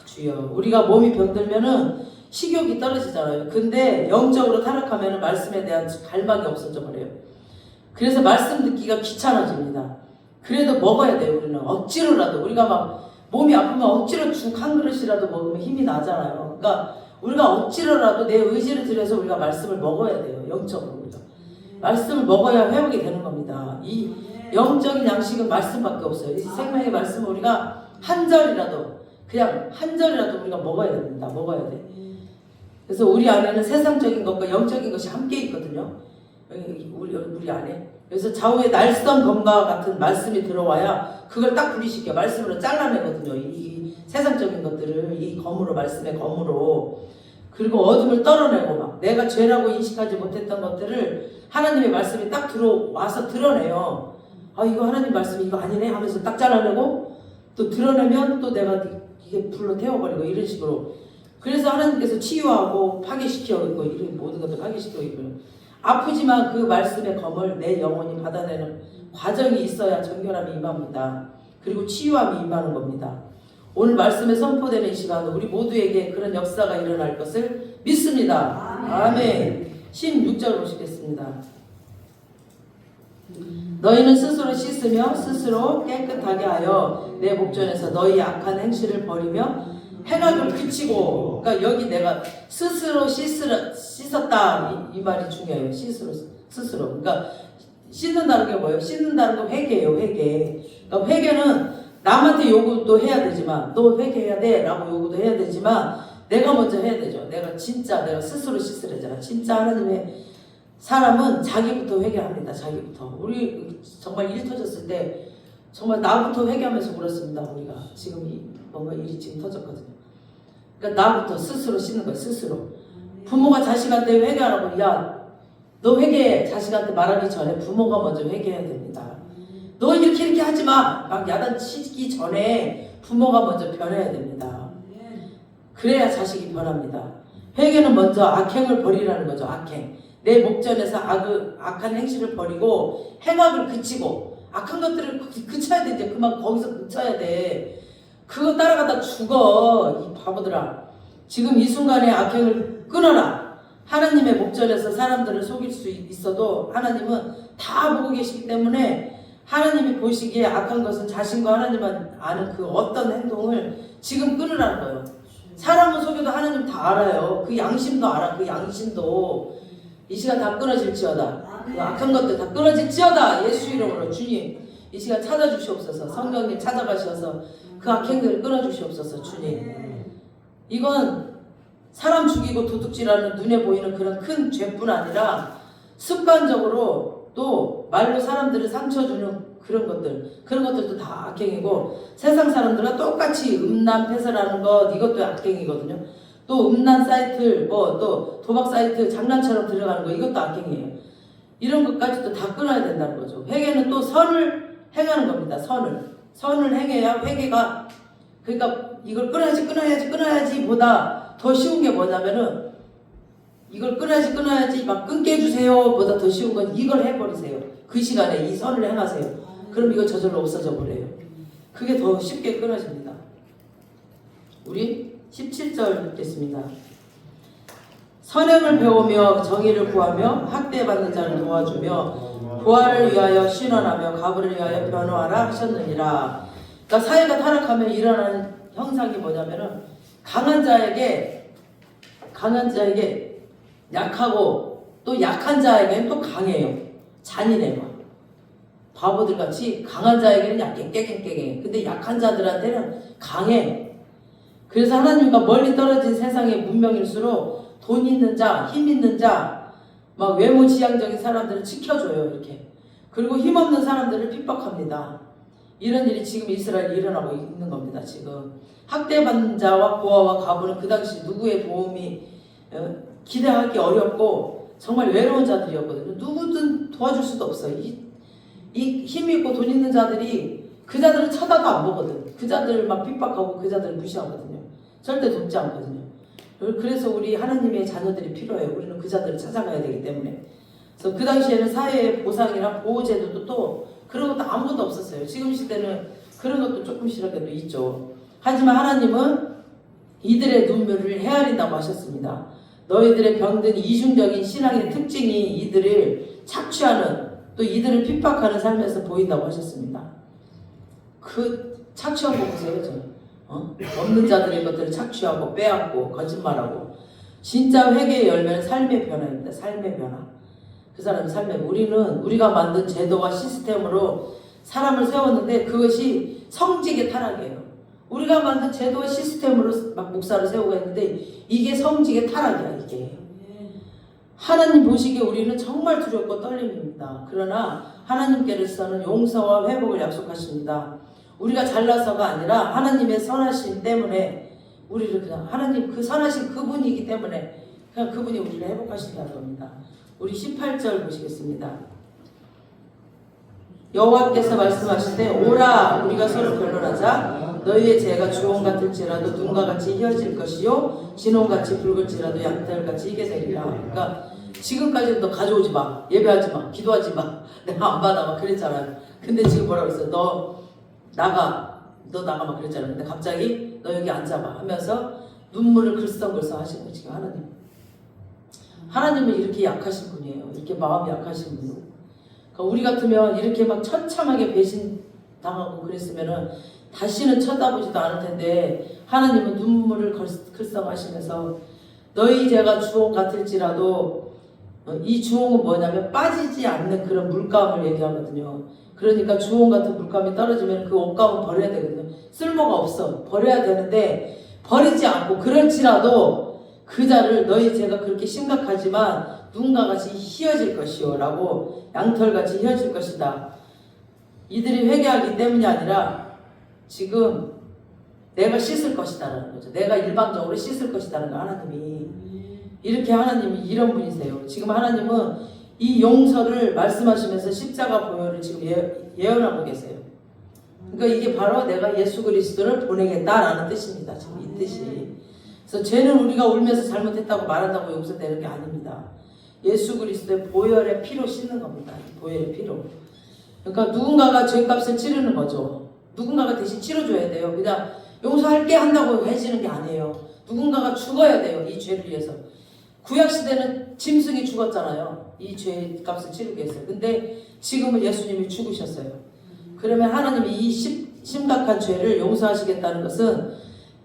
주여. 우리가 몸이 병들면은 식욕이 떨어지잖아요. 근데 영적으로 타락하면은 말씀에 대한 갈망이 없어져 버려요. 그래서 말씀 듣기가 귀찮아집니다. 그래도 먹어야 돼요. 우리는 억지로라도. 우리가 막 몸이 아프면 억지로 죽 한 그릇이라도 먹으면 힘이 나잖아요. 그러니까 우리가 억지로라도 내 의지를 들여서 우리가 말씀을 먹어야 돼요. 영적으로 우리가. 말씀을 먹어야 회복이 되는 겁니다. 이 영적인 양식은 말씀밖에 없어요. 이 생명의 말씀을 우리가 한 절이라도 그냥 한 절이라도 우리가 먹어야 됩니다. 먹어야 돼. 그래서 우리 안에는 세상적인 것과 영적인 것이 함께 있거든요. 우리 안에. 그래서 좌우에 날선 검과 같은 말씀이 들어와야 그걸 딱 분리시켜 말씀으로 잘라내거든요. 이 세상적인 것들을 이 검으로 말씀의 검으로. 그리고 어둠을 떨어내고 막 내가 죄라고 인식하지 못했던 것들을 하나님의 말씀이 딱 들어와서 드러내요. 아 이거 하나님 말씀이 이거 아니네 하면서 딱 잘라내고 또 드러내면 또 내가 이게 불로 태워버리고 이런 식으로. 그래서 하나님께서 치유하고 파괴시켜 있고 이런 모든 것들 파괴시켜 있고요. 아프지만 그 말씀의 검을 내 영혼이 받아내는 과정이 있어야 정결함이 임합니다. 그리고 치유함이 임하는 겁니다. 오늘 말씀에 선포되는 이 시간 우리 모두에게 그런 역사가 일어날 것을 믿습니다. 아멘. 16절 보시겠습니다. 너희는 스스로 씻으며 스스로 깨끗하게 하여 내 목전에서 너희 악한 행실을 버리며 행악을 그치고. 그러니까 여기 내가 스스로 씻었다 이 말이 중요해요. 스스로. 그러니까 씻는다는 게 뭐예요? 씻는다는 건 회개예요. 회개. 그러니까 회개는 남한테 요구도 해야 되지만 너 회개해야 돼 라고 요구도 해야 되지만 내가 먼저 해야 되죠. 내가 스스로 씻으래잖아. 진짜 하나님의 사람은 자기부터 회개합니다. 자기부터. 우리 정말 일 터졌을 때 정말 나부터 회개하면서 울었습니다. 우리가 지금 뭔가 일이 지금 터졌거든요. 그러니까 나부터 스스로 씻는 거예요. 스스로. 부모가 자식한테 회개하라고 야 너 회개해. 자식한테 말하기 전에 부모가 먼저 회개해야 됩니다. 너 이렇게 하지 마. 막 야단치기 전에 부모가 먼저 변해야 됩니다. 그래야 자식이 변합니다. 회개는 먼저 악행을 버리라는 거죠. 악행. 내 목전에서 악한 행실을 버리고 행악을 그치고 악한 것들을 그쳐야 돼. 이제 그만 거기서 그쳐야 돼. 그거 따라가다 죽어. 이 바보들아. 지금 이 순간에 악행을 끊어라. 하나님의 목전에서 사람들을 속일 수 있어도 하나님은 다 보고 계시기 때문에 하나님이 보시기에 악한 것은 자신과 하나님만 아는 그 어떤 행동을 지금 끊으라는 거예요. 사람은 속여도 하나님 다 알아요. 그 양심도 알아. 그 양심도 이 시간 다 끊어질지어다. 그 악한 것들 다 끊어질지어다. 예수 이름으로 주님 이 시간 찾아주시옵소서. 성령님 찾아가셔서 그 악행들을 끊어주시옵소서. 주님. 이건 사람 죽이고 도둑질하는 눈에 보이는 그런 큰 죄뿐 아니라 습관적으로 또 말로 사람들을 상처 주는 그런 것들도 다 악행이고 세상 사람들과 똑같이 음란 폐설하는 것 이것도 악행이거든요. 또 음란 사이트 또 도박 사이트 장난처럼 들어가는 거 이것도 악행이에요. 이런 것까지도 다 끊어야 된다는 거죠. 회개는 또 선을 행하는 겁니다. 선을 행해야 회개가, 그러니까 이걸 끊어야지 보다 더 쉬운 게 뭐냐면은 이걸 끊어야지 막 끊게 해주세요 보다 더 쉬운 건 이걸 해버리세요. 그 시간에 이 선을 행하세요. 그럼 이거 저절로 없어져 버려요. 그게 더 쉽게 끊어집니다. 우리 17절 읽겠습니다. 선행을 배우며 정의를 구하며 학대받는 자를 도와주며 부활을 위하여 신원하며 가부를 위하여 변호하라 하셨느니라. 그러니까 사회가 타락하면 일어나는 형상이 뭐냐면은 강한 자에게 약하고 또 약한 자에게는 또 강해요. 잔인해요. 바보들 같이 강한 자에게는 약해 깨갱. 근데 약한 자들한테는 강해. 그래서 하나님과 멀리 떨어진 세상의 문명일수록 돈 있는 자, 힘 있는 자, 막 외모 지향적인 사람들을 지켜줘요. 이렇게. 그리고 힘없는 사람들을 핍박합니다. 이런 일이 지금 이스라엘에 일어나고 있는 겁니다. 지금 학대받는 자와 고아와 과부는 그 당시 누구의 도움이 기대하기 어렵고 정말 외로운 자들이었거든요. 누구든 도와줄 수도 없어요. 이 힘 있고 돈 있는 자들이 그 자들을 쳐다도 안 보거든. 그 자들을 막 핍박하고 그 자들을 무시하거든요. 절대 돕지 않거든요. 그래서 우리 하나님의 자녀들이 필요해요. 우리는 그 자들을 찾아가야 되기 때문에. 그래서 그 당시에는 사회의 보상이나 보호제도도 또 그런 것도 아무것도 없었어요. 지금 시대는 그런 것도 조금씩이라도 있죠. 하지만 하나님은 이들의 눈물을 헤아린다고 하셨습니다. 너희들의 병든 이중적인 신앙의 특징이 이들을 착취하는 또 이들을 핍박하는 삶에서 보인다고 하셨습니다. 그 착취한 거 보세요. 없는 자들의 것들을 착취하고 빼앗고 거짓말하고 진짜 회개의 열매는 삶의 변화입니다. 삶의 변화. 그 사람의 삶에 우리가 만든 제도와 시스템으로 사람을 세웠는데 그것이 성직의 타락이에요. 우리가 만든 제도와 시스템으로 막 목사를 세우고 했는데 이게 성직의 타락이야. 이게 하나님 보시기에 우리는 정말 두렵고 떨림입니다. 그러나 하나님께서는 용서와 회복을 약속하십니다. 우리가 잘나서가 아니라 하나님의 선하심 때문에 우리를 그냥 하나님 그 선하신 그분이기 때문에 그냥 그분이 우리를 회복하신다는 겁니다. 우리 18절 보시겠습니다. 여호와께서 말씀하시되 오라 우리가 서로 변론하자. 너희의 죄가 주홍 같을지라도 눈과 같이 희어질 것이요 진홍같이 붉을지라도 양털같이 희게 되리라. 그러니까 지금까지는 너 가져오지 마, 예배하지 마, 기도하지 마, 내가 안 받아 막 그랬잖아요. 근데 지금 뭐라고 했어요? 너 나가 막 그랬잖아요. 근데 갑자기 너 여기 앉아봐 하면서 눈물을 글썽글썽 하시는 거예요. 지금 하나님은 이렇게 약하신 분이에요. 이렇게 마음이 약하신 분이에요. 그러니까 우리 같으면 이렇게 막 처참하게 배신당하고 그랬으면은 다시는 쳐다보지도 않을 텐데 하나님은 눈물을 글썽하시면서 너희 죄가 주홍 같을지라도 이 주홍은 뭐냐면 빠지지 않는 그런 물감을 얘기하거든요. 그러니까 주홍 같은 물감이 떨어지면 그 옷감은 버려야 되거든요. 쓸모가 없어. 버려야 되는데 버리지 않고 그럴지라도 그 자를 너희 죄가 그렇게 심각하지만 눈과 같이 희어질 것이요 라고 양털같이 희어질 것이다. 이들이 회개하기 때문이 아니라 지금 내가 씻을 것이다라는 거죠. 내가 일방적으로 씻을 것이다라는 거 하나님이. 이렇게 하나님이 이런 분이세요. 지금 하나님은 이 용서를 말씀하시면서 십자가 보혈을 지금 예언하고 계세요. 그러니까 이게 바로 내가 예수 그리스도를 보내겠다라는 뜻입니다. 지금 이 뜻이. 그래서 죄는 우리가 울면서 잘못했다고 말한다고 용서되는 게 아닙니다. 예수 그리스도의 보혈의 피로 씻는 겁니다. 보혈의 피로. 그러니까 누군가가 죄값을 치르는 거죠. 누군가가 대신 치러줘야 돼요. 그냥 용서할게 한다고 해지는 게 아니에요. 누군가가 죽어야 돼요. 이 죄를 위해서. 구약시대는 짐승이 죽었잖아요. 이 죄값을 치르기 위해서. 근데 지금은 예수님이 죽으셨어요. 그러면 하나님이 이 심각한 죄를 용서하시겠다는 것은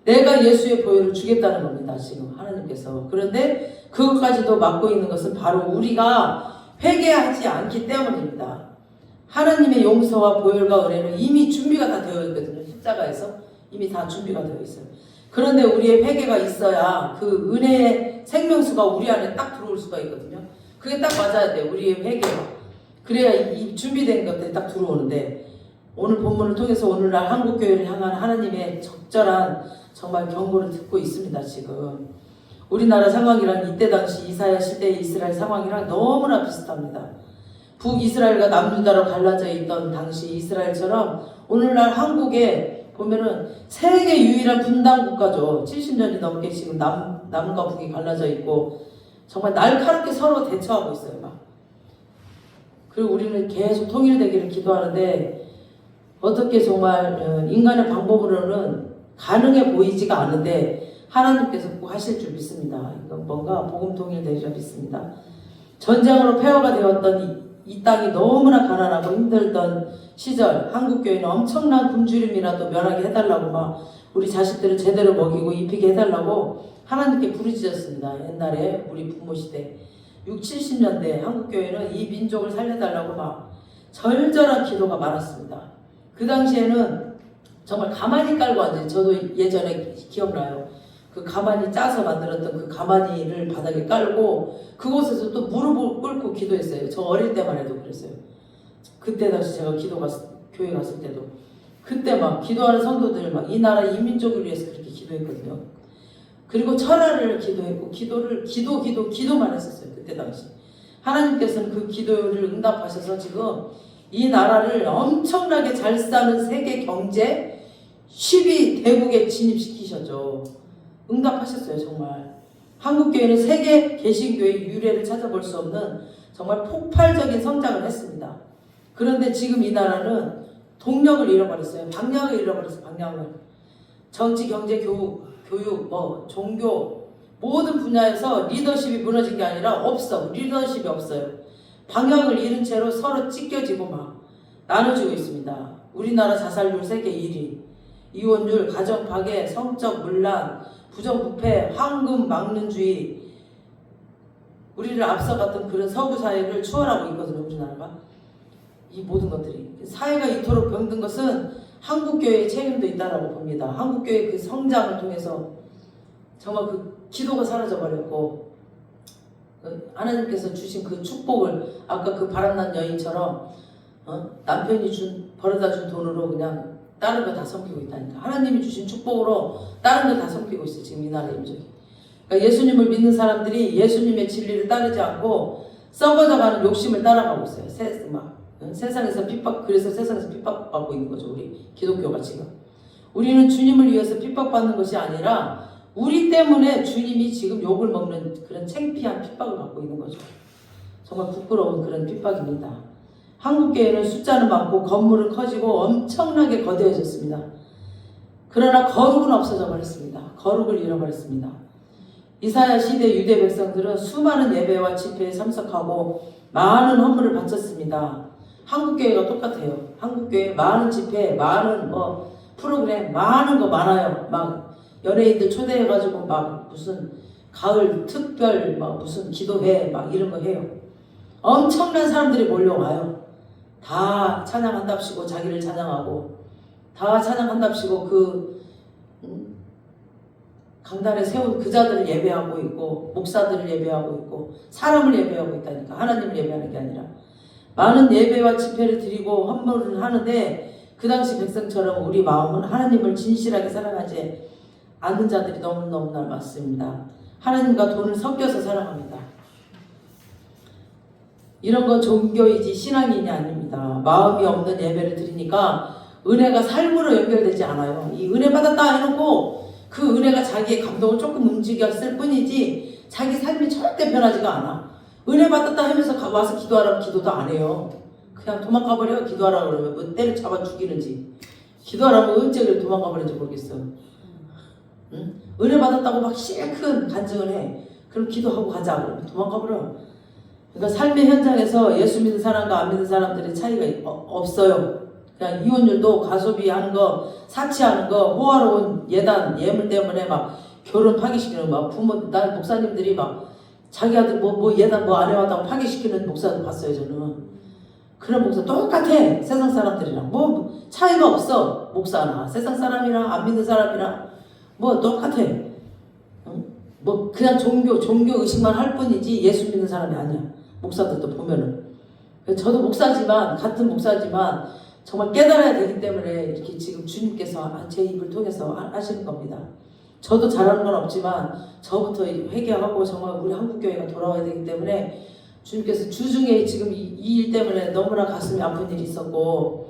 내가 예수의 보혈을 주겠다는 겁니다. 지금 하나님께서. 그런데 그것까지도 막고 있는 것은 바로 우리가 회개하지 않기 때문입니다. 하나님의 용서와 보혈과 은혜는 이미 준비가 다 되어 있거든요. 십자가에서 이미 다 준비가 되어 있어요. 그런데 우리의 회개가 있어야 그 은혜의 생명수가 우리 안에 딱 들어올 수가 있거든요. 그게 딱 맞아야 돼요. 우리의 회개. 그래야 이 준비된 것들이 딱 들어오는데 오늘 본문을 통해서 오늘날 한국교회를 향한 하나님의 적절한 정말 경고를 듣고 있습니다. 지금 우리나라 상황이랑 이때 당시 이사야 시대의 이스라엘 상황이랑 너무나 비슷합니다. 북이스라엘과 남유다로 갈라져 있던 당시 이스라엘처럼 오늘날 한국에 보면은 세계 유일한 분단 국가죠. 70년이 넘게 지금 남과 북이 갈라져 있고 정말 날카롭게 서로 대처하고 있어요. 막. 그리고 우리는 계속 통일되기를 기도하는데 어떻게 정말 인간의 방법으로는 가능해 보이지가 않은데 하나님께서 꼭 하실 줄 믿습니다. 이건 뭔가 복음 통일되리라 믿습니다. 전쟁으로 폐허가 되었던 이 땅이 너무나 가난하고 힘들던 시절 한국교회는 엄청난 굶주림이라도 면하게 해달라고 막 우리 자식들을 제대로 먹이고 입히게 해달라고 하나님께 부르짖었습니다. 옛날에 우리 부모 시대 60, 70년대 한국교회는 이 민족을 살려달라고 막 절절한 기도가 많았습니다. 그 당시에는 정말 가마니 깔고 앉아요. 저도 예전에 기억나요. 그 가마니 짜서 만들었던 그 가마니를 바닥에 깔고 그곳에서 또 무릎을 꿇고 기도했어요. 저 어릴 때만 해도 그랬어요. 그때 당시 제가 교회 갔을 때도 그때 막 기도하는 성도들 막 이 나라 이 민족을 위해서 그렇게 기도했거든요. 그리고 철야를 기도했고 기도만 했었어요. 그때 당시 하나님께서는 그 기도를 응답하셔서 지금 이 나라를 엄청나게 잘 사는 세계 경제 10위 대국에 진입시키셨죠. 응답하셨어요. 정말 한국교회는 세계 개신교의 유래를 찾아볼 수 없는 정말 폭발적인 성장을 했습니다. 그런데 지금 이 나라는 동력을 잃어버렸어요. 방향을 잃어버렸어요. 방향을. 정치, 경제, 교육, 종교 모든 분야에서 리더십이 무너진 게 아니라 리더십이 없어요. 방향을 잃은 채로 서로 찢겨지고 막 나눠지고 있습니다. 우리나라 자살률 세계 1위, 이혼율, 가정 파괴, 성적 문란, 부정부패, 황금 막론주의, 우리를 앞서갔던 그런 서구 사회를 추월하고 있거든요. 우리나라가 이 모든 것들이 사회가 이토록 병든 것은 한국교회의 책임도 있다라고 봅니다. 한국교회 그 성장을 통해서 정말 그 기도가 사라져버렸고 하나님께서 주신 그 축복을 아까 그 바람난 여인처럼 남편이 벌어다 준 돈으로 그냥 다른 거 다 섬기고 있다니까. 하나님이 주신 축복으로 다른 거 다 섬기고 있어요. 지금 이 나라의 민족이. 그러니까 예수님을 믿는 사람들이 예수님의 진리를 따르지 않고 썩어져가는 욕심을 따라가고 있어요. 세상에서 그래서 세상에서 핍박받고 있는 거죠. 우리 기독교가 지금. 우리는 주님을 위해서 핍박받는 것이 아니라 우리 때문에 주님이 지금 욕을 먹는 그런 창피한 핍박을 받고 있는 거죠. 정말 부끄러운 그런 핍박입니다. 한국교회는 숫자는 많고 건물은 커지고 엄청나게 거대해졌습니다. 그러나 거룩은 없어져 버렸습니다. 거룩을 잃어버렸습니다. 이사야 시대 유대 백성들은 수많은 예배와 집회에 참석하고 많은 헌물을 바쳤습니다. 한국교회가 똑같아요. 한국교회 많은 집회, 많은 프로그램, 많은 거 많아요. 막 연예인들 초대해가지고 막 무슨 가을 특별 무슨 기도회 막 이런 거 해요. 엄청난 사람들이 몰려와요. 다 찬양한답시고 자기를 찬양하고 다 찬양한답시고 그 강단에 세운 그자들을 예배하고 있고 목사들을 예배하고 있고 사람을 예배하고 있다니까. 하나님을 예배하는 게 아니라 많은 예배와 집회를 드리고 헌물을 하는데 그 당시 백성처럼 우리 마음은 하나님을 진실하게 사랑하지 않는 자들이 너무너무나 많습니다. 하나님과 돈을 섞여서 사랑합니다. 이런 건 종교이지 신앙인이 아닙니다. 마음이 없는 예배를 드리니까 은혜가 삶으로 연결되지 않아요. 이 은혜 받았다 해놓고 그 은혜가 자기의 감동을 조금 움직였을 뿐이지 자기 삶이 절대 변하지가 않아. 은혜 받았다 하면서 와서 기도하라고 기도도 안 해요. 그냥 도망가버려. 기도하라고 그러면 뭐 때를 잡아 죽이는지 기도하라고 언제 그래 도망가버린지 모르겠어. 응? 은혜 받았다고 막 실큰 간증을 해. 그럼 기도하고 가자. 그러면 도망가버려. 그러니까 삶의 현장에서 예수 믿는 사람과 안 믿는 사람들의 차이가 없어요. 그냥 이혼율도 가소비 하는 거, 사치하는 거, 호화로운 예물 때문에 막 결혼 파기시키는 막 난 목사님들이 막 자기 아들 예단 안 해왔다고 파기시키는 목사도 봤어요. 저는 그런 목사 똑같아. 세상 사람들이랑 차이가 없어. 목사나 세상 사람이랑 안 믿는 사람이랑 똑같아. 그냥 종교 의식만 할 뿐이지 예수 믿는 사람이 아니야. 목사들도 보면은. 저도 같은 목사지만 정말 깨달아야 되기 때문에 이렇게 지금 주님께서 제 입을 통해서 하시는 겁니다. 저도 잘하는 건 없지만 저부터 회개하고 정말 우리 한국교회가 돌아와야 되기 때문에 주님께서 주중에 지금 이 일 때문에 너무나 가슴이 아픈 일이 있었고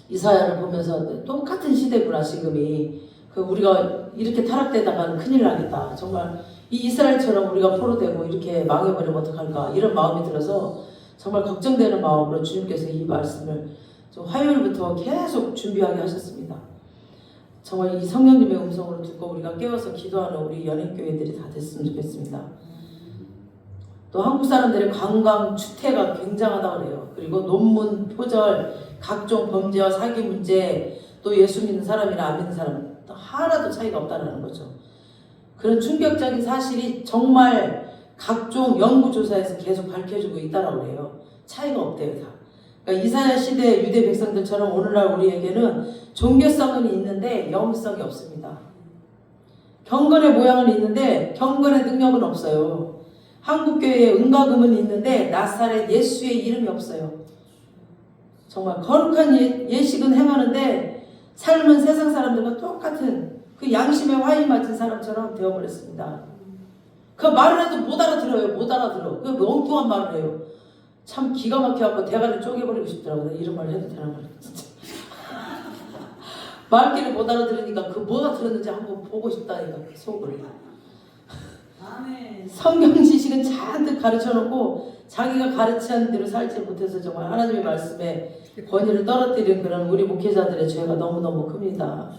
이사야를 보면서 똑같은 시대구나 지금이. 그 우리가 이렇게 타락되다가는 큰일 나겠다. 정말 이 이스라엘처럼 우리가 포로되고 이렇게 망해버리면 어떡할까 이런 마음이 들어서 정말 걱정되는 마음으로 주님께서 이 말씀을 좀 화요일부터 계속 준비하게 하셨습니다. 정말 이 성령님의 음성으로 듣고 우리가 깨워서 기도하는 우리 연인교회들이 다 됐으면 좋겠습니다. 또 한국 사람들의 관광 추태가 굉장하다고 그래요. 그리고 논문, 표절, 각종 범죄와 사기 문제, 또 예수 믿는 사람이나 안 믿는 사람 하나도 차이가 없다는 거죠. 그런 충격적인 사실이 정말 각종 연구조사에서 계속 밝혀지고 있다고 해요. 차이가 없대요, 다. 그러니까 이사야 시대 유대 백성들처럼 오늘날 우리에게는 종교성은 있는데 영성이 없습니다. 경건의 모양은 있는데 경건의 능력은 없어요. 한국교회에 은가금은 있는데 나사렛 예수의 이름이 없어요. 정말 거룩한 예식은 행하는데 삶은 세상 사람들과 똑같은 그 양심에 화인 맞은 사람처럼 되어버렸습니다. 그 말을 해도 못 알아들어요. 못 알아들어. 그 엉뚱한 말을 해요. 참 기가 막혀갖고 대가를 쪼개버리고 싶더라고요. 이런 말을 해도 되나 말이야 진짜. 말귀를 못 알아들으니까 그 뭐가 들었는지 한번 보고 싶다니까 그 속을. 성경 지식은 잔뜩 가르쳐놓고 자기가 가르치는 대로 살지 못해서 정말 하나님의 말씀에 권위를 떨어뜨리는 그런 우리 목회자들의 죄가 너무너무 큽니다.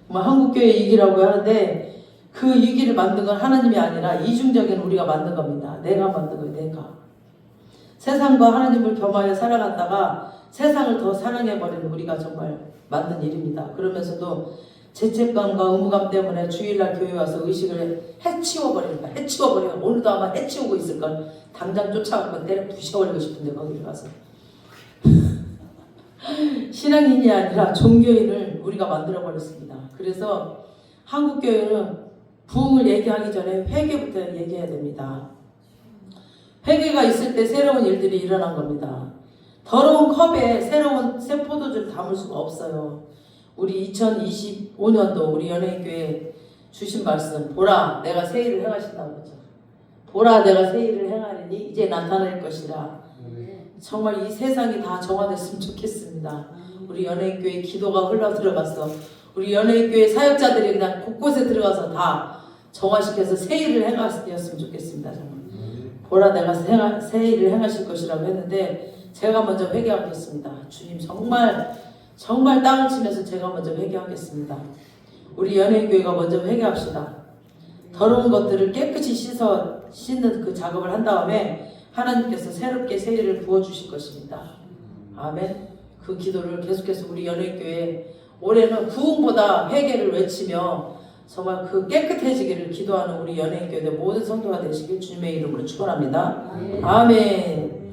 한국교회 위기라고 하는데 그 위기를 만든 건 하나님이 아니라 이중적인 우리가 만든 겁니다. 내가 만든 거예요. 내가. 세상과 하나님을 겸하여 살아갔다가 세상을 더 사랑해버리는 우리가 정말 만든 일입니다. 그러면서도 죄책감과 의무감 때문에 주일날 교회 와서 의식을 해치워버리는 거야. 해치워버리면 오늘도 아마 해치우고 있을걸. 당장 쫓아가고 때려 부셔버리고 싶은데 거기를 가서. 신앙인이 아니라 종교인을 우리가 만들어버렸습니다. 그래서 한국교회는 부흥을 얘기하기 전에 회개부터 얘기해야 됩니다. 회개가 있을 때 새로운 일들이 일어난 겁니다. 더러운 컵에 새로운 새 포도주를 담을 수가 없어요. 우리 2025년도 우리 연예인교회 주신 말씀, 보라 내가 새 일을 행하신다고 그러죠. 보라 내가 새 일을 행하리니 이제 나타날 것이라. 정말 이 세상이 다 정화됐으면 좋겠습니다. 우리 연예인교회 기도가 흘러 들어가서 우리 연예인교회 사역자들이 그냥 곳곳에 들어가서 다 정화시켜서 새 일을 행하셨으면 좋겠습니다. 정말. 보라 내가 새 일을 행하실 것이라고 했는데 제가 먼저 회개하겠습니다. 주님 정말 땅을 치면서 제가 먼저 회개하겠습니다. 우리 연예인교회가 먼저 회개합시다. 더러운 것들을 깨끗이 씻는 그 작업을 한 다음에 하나님께서 새롭게 새 일을 부어주실 것입니다. 아멘. 그 기도를 계속해서 우리 연예인교회 올해는 부흥보다 회개를 외치며 정말 그 깨끗해지기를 기도하는 우리 연예인교회 모든 성도가 되시길 주님의 이름으로 축원합니다. 아멘.